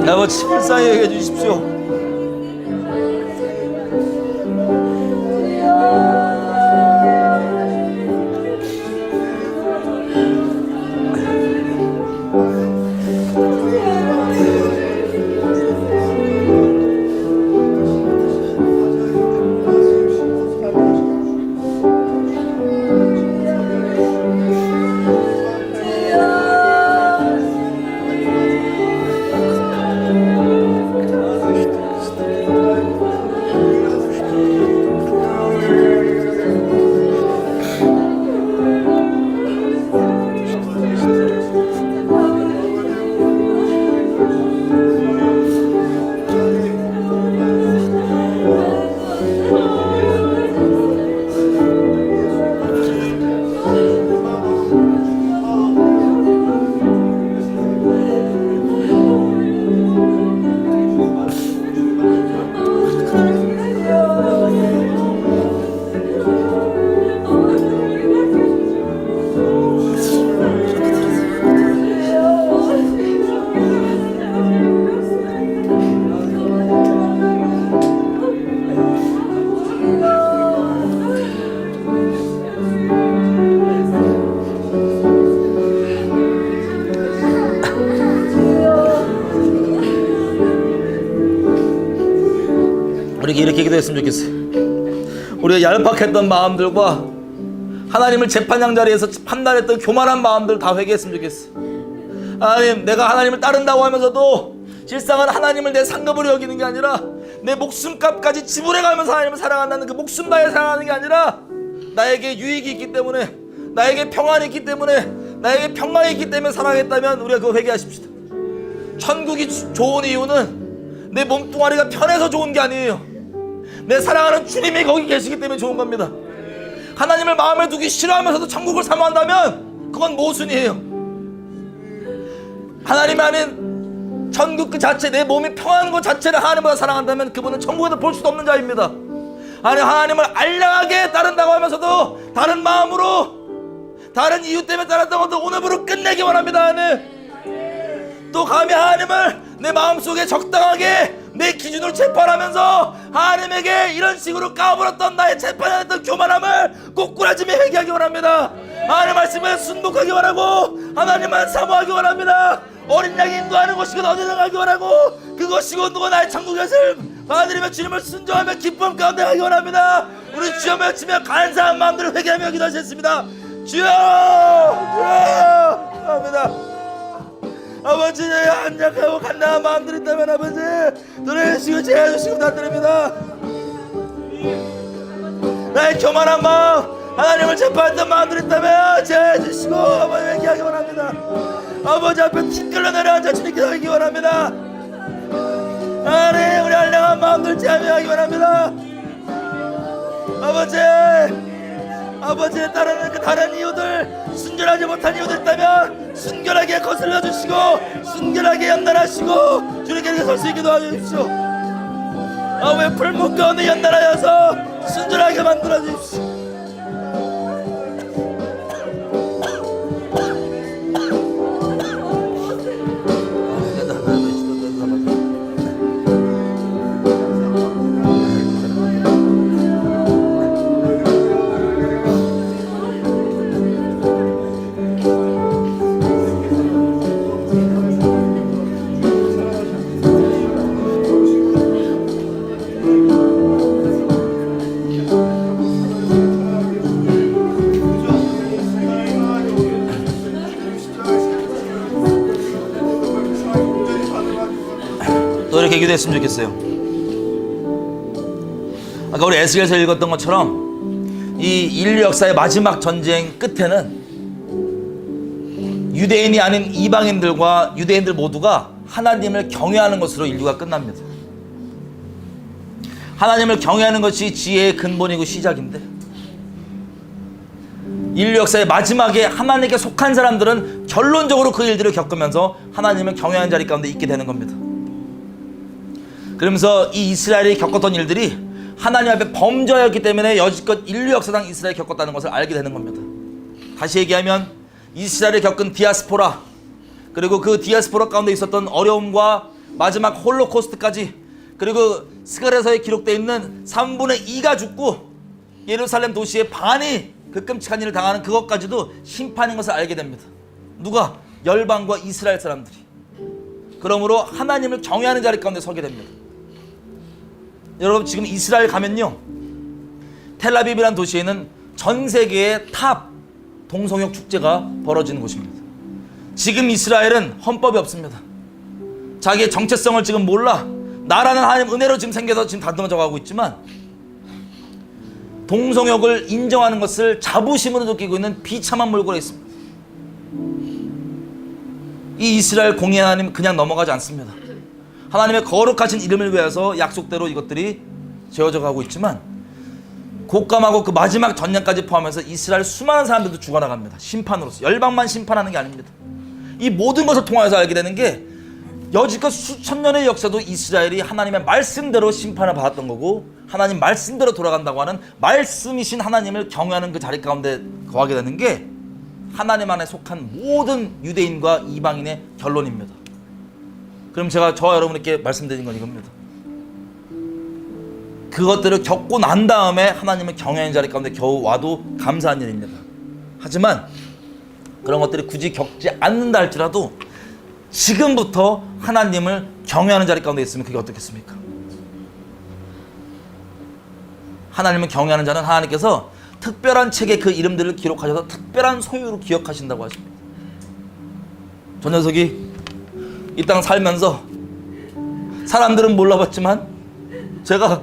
아버지, 불쌍히 여겨주십시오. 이렇게 기도했으면 좋겠어요. 우리가 얄팍했던 마음들과 하나님을 재판장 자리에서 판단했던 교만한 마음들 다 회개했으면 좋겠어요. 하나님, 내가 하나님을 따른다고 하면서도 실상은 하나님을 내 상급으로 여기는 게 아니라 내 목숨값까지 지불해가면서 하나님을 사랑한다는 그 목숨 다해 사랑하는 게 아니라 나에게 유익이 있기 때문에, 나에게 평안이 있기 때문에, 나에게 평강이 있기 때문에 사랑했다면 우리가 그거 회개하십시다. 천국이 좋은 이유는 내 몸뚱아리가 편해서 좋은 게 아니에요. 내 사랑하는 주님이 거기 계시기 때문에 좋은 겁니다. 하나님을 마음에 두기 싫어하면서도 천국을 사모한다면 그건 모순이에요. 하나님 아닌 천국 그 자체, 내 몸이 평안한 것 자체를 하나님보다 사랑한다면 그분은 천국에서 볼 수도 없는 자입니다. 아니, 하나님을 알량하게 따른다고 하면서도 다른 마음으로, 다른 이유 때문에 따랐던 것도 오늘부로 끝내기 원합니다. 또 감히 하나님을 내 마음속에 적당하게 내 기준으로 재판하면서 하나님에게 이런 식으로 까불었던 나의 재판했던 교만함을 꼬꾸라지며 회개하기 원합니다. 하나님 말씀에 순복하기 원하고 하나님만 사모하기 원합니다. 어린 양이 인도하는 곳이고 어디든 가기 원하고 그것이고 누가 나의 천국에서 받아들이며 주님을 순종하며 기쁨 가운데 가기 원합니다. 우리 주여 외치며 간사한 마음들을 회개하며 기도하셨습니다. 주여, 주여, 합니다. 아버지, 한약하고 간단한 마음들이 있다면 아버지 들어주시고 제해주시고 부탁드립니다. 나의 교만한 마음, 하나님을 재판했던 마음들이 있다면 제해주시고 아버지 회개하기 원합니다. 아버지 앞에 티끌로 내려앉아 주님께 하기 원합니다. 하나님, 우리 한량한 마음들 제하기 원합니다. 아버지에 따르는 그 다른 이유들, 순결하지 못한 이유들 있다면 순결하게 거슬러 주시고 순결하게 연단하시고 주님께 설 수 있게 도와주십시오. 아버지, 풀목 가운데 연단하여서 순결하게 만들어 주십시오. 이렇게 기도했으면 좋겠어요. 아까 우리 에스겔에서 읽었던 것처럼 이 인류 역사의 마지막 전쟁 끝에는 유대인이 아닌 이방인들과 유대인들 모두가 하나님을 경외하는 것으로 인류가 끝납니다. 하나님을 경외하는 것이 지혜의 근본이고 시작인데, 인류 역사의 마지막에 하나님께 속한 사람들은 결론적으로 그 일들을 겪으면서 하나님을 경외하는 자리 가운데 있게 되는 겁니다. 그러면서 이 이스라엘이 겪었던 일들이 하나님 앞에 범죄였기 때문에 여지껏 인류 역사상 이스라엘이 겪었다는 것을 알게 되는 겁니다. 다시 얘기하면 이스라엘이 겪은 디아스포라, 그리고 그 디아스포라 가운데 있었던 어려움과 마지막 홀로코스트까지, 그리고 스가랴서에 기록되어 있는 3분의 2가 죽고 예루살렘 도시의 반이 그 끔찍한 일을 당하는 그것까지도 심판인 것을 알게 됩니다. 누가? 열방과 이스라엘 사람들이. 그러므로 하나님을 경외하는 자리 가운데 서게 됩니다. 여러분, 지금 이스라엘 가면요, 텔아비브라는 도시에는 전 세계의 탑 동성역 축제가 벌어지는 곳입니다. 지금 이스라엘은 헌법이 없습니다. 자기의 정체성을 지금 몰라. 나라는 하나님 은혜로 지금 생겨서 지금 다듬어져 가고 있지만 동성역을 인정하는 것을 자부심으로 느끼고 있는 비참한 몰골에 있습니다. 이 이스라엘 공의 하나님 그냥 넘어가지 않습니다. 하나님의 거룩하신 이름을 위해서 약속대로 이것들이 지어져 가고 있지만 곡감하고 그 마지막 전쟁까지 포함해서 이스라엘 수많은 사람들도 죽어나갑니다. 심판으로서. 열방만 심판하는 게 아닙니다. 이 모든 것을 통해서 알게 되는 게 여지껏 수천 년의 역사도 이스라엘이 하나님의 말씀대로 심판을 받았던 거고, 하나님 말씀대로 돌아간다고 하는 말씀이신 하나님을 경외하는 그 자리 가운데 거하게 되는 게 하나님 안에 속한 모든 유대인과 이방인의 결론입니다. 그럼 제가 저와 여러분에게 말씀드린 건 이겁니다. 그것들을 겪고 난 다음에 하나님을 경외하는 자리 가운데 겨우 와도 감사한 일입니다. 하지만 그런 것들이 굳이 겪지 않는다 할지라도 지금부터 하나님을 경외하는 자리 가운데 있으면 그게 어떻겠습니까? 하나님을 경외하는 자는 하나님께서 특별한 책에 그 이름들을 기록하셔서 특별한 소유로 기억하신다고 하십니다. 저 녀석이 이 땅 살면서 사람들은 몰라봤지만 제가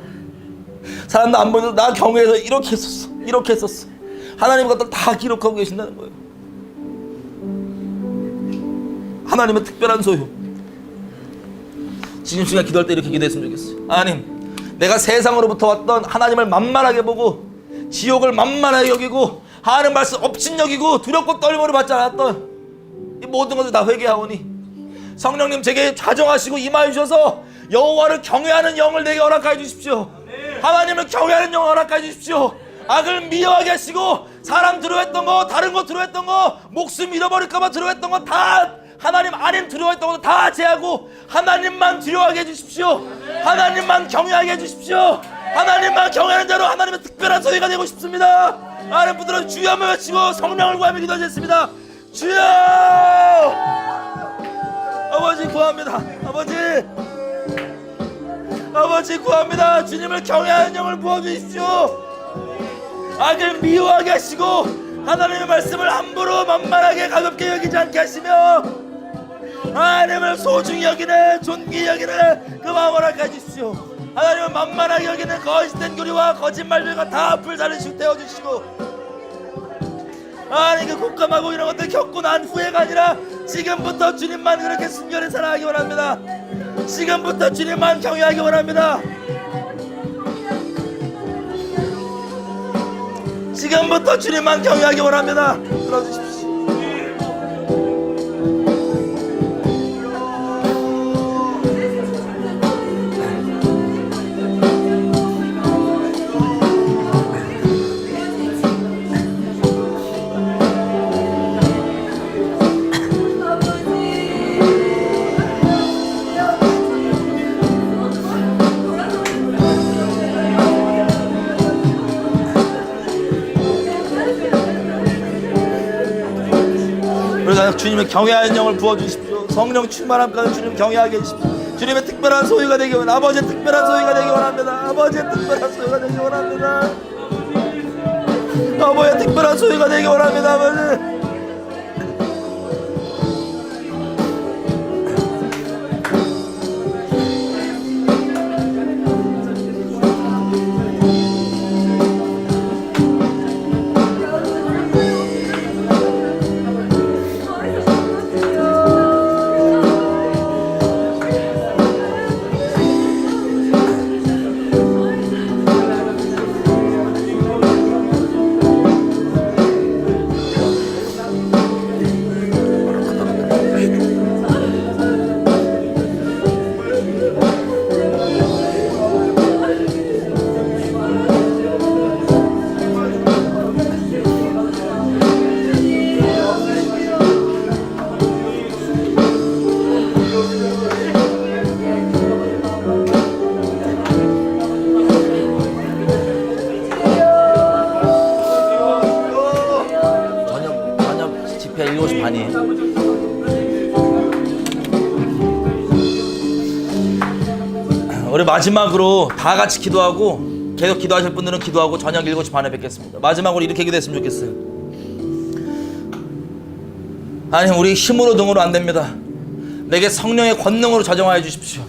사람들 안 보여도 나 경외해서 이렇게 했었어, 이렇게 했었어. 하나님 것들 다 기록하고 계신다는 거예요. 하나님의 특별한 소유. 지금 시간 기도할 때 이렇게 기도했으면 좋겠어요. 하나님, 내가 세상으로부터 왔던 하나님을 만만하게 보고 지옥을 만만하게 여기고 하나님 말씀 업신 여기고 두렵고 떨림으로 받지 않았던 이 모든 것을 다 회개하오니 성령님 제게 자정하시고 임하여 주셔서 여호와를 경외하는 영을 내게 허락하여 주십시오. 하나님을 경외하는 영을 허락하여 주십시오. 악을 미워하게 하시고 사람 두려워했던 거, 다른 거 두려워했던 거, 목숨 잃어버릴까봐 두려워했던 거 다 하나님 아님 두려워했던 거 다 제하고 하나님만 두려워하게 해주십시오. 하나님만 경외하게 해주십시오. 하나님만 경외하는 자로 하나님의 특별한 소유가 되고 싶습니다. 아는 분들은 주여 한번 외치고 성령을 구하며 기도하셨습니다. 주여! 아버지 구합니다. 아버지 구합니다. 주님을 경외하는 영을 부어주십시오. 악을 미워하게 하시고 하나님의 말씀을 함부로 만만하게 가볍게 여기지 않게 하시며 하나님을 소중히 여기는, 존귀히 여기는 그 마음을 허락해 주십시오. 하나님을 만만하게 여기는 거짓된 교리와 거짓말들과 다 불살르시고 태워주시고 하나님 그 곶감하고 이런 것들 겪고 난 후회가 아니라 지금부터 주님만 그렇게 순결히 살아가기 원합니다. 지금부터 주님만 경외하기 원합니다. 지금부터 주님만 경외하기 원합니다. 들어주십시오. 주님의 경외하는 영을 부어주십시오. 성령 충만함까지 주님 경외하게 해주십시오. 주님의 특별한 소유가 되기 원합니다. 아버지의 특별한 소유가 되기 원합니다. 아버지의 특별한 소유가 되기 원합니다. 아버지의 특별한 소유가 되기 원합니다. 아버지. 집회 7시 반이에요. 우리 마지막으로 다 같이 기도하고 계속 기도하실 분들은 기도하고 저녁 7시 반에 뵙겠습니다. 마지막으로 이렇게 기도했으면 좋겠어요. 하나님, 우리 힘으로 등으로 안 됩니다. 내게 성령의 권능으로 자정하여 주십시오.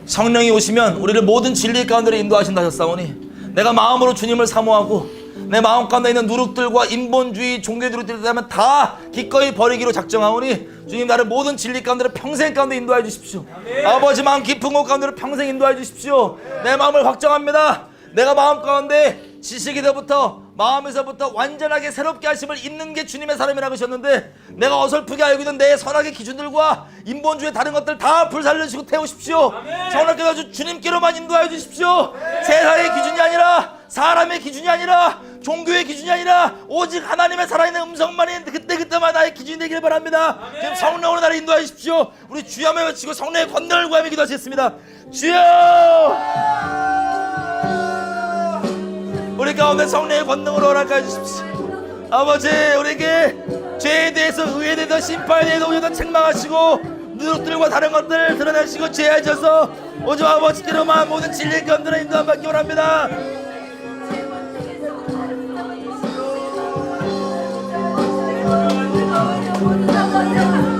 성령이 오시면 우리를 모든 진리 가운데로 인도하신다 하셨사오니 내가 마음으로 주님을 사모하고 내 마음 가운데 있는 누룩들과 인본주의 종교의 누룩들을 다 기꺼이 버리기로 작정하오니 주님, 나를 모든 진리 가운데로 평생 가운데 인도하여 주십시오. 아버지, 마음 깊은 곳 가운데로 평생 인도하여 주십시오. 내 마음을 확정합니다. 내가 마음 가운데 지식에서부터 마음에서부터 완전하게 새롭게 하심을 입는 게 주님의 사람이라고 하셨는데 내가 어설프게 알고 있는 내 선악의 기준들과 인본주의 다른 것들 다 불살르시고 태우십시오. 성령께서 주님께로만 인도하여 주십시오. 세상의 기준이 아니라, 사람의 기준이 아니라, 종교의 기준이 아니라 오직 하나님의 살아있는 음성만이 그때그때만 나의 기준이 되길 바랍니다. 지금 성령으로 나를 인도하여 주십시오. 우리 주여만 외치고 성령의 권능을 구하며 기도하셨습니다. 주여! 우리 가운데 성령의 권능으로 허락하여 주십시오. 아버지, 우리에게 죄에 대해서, 의에 대해서, 심판에 대해서 오셔서 책망하시고 누룩들과 다른 것들을 드러내시고 제하셔서 오직 아버지께로만 모든 진리의 건들을 인도함 받기 원합니다. Oh,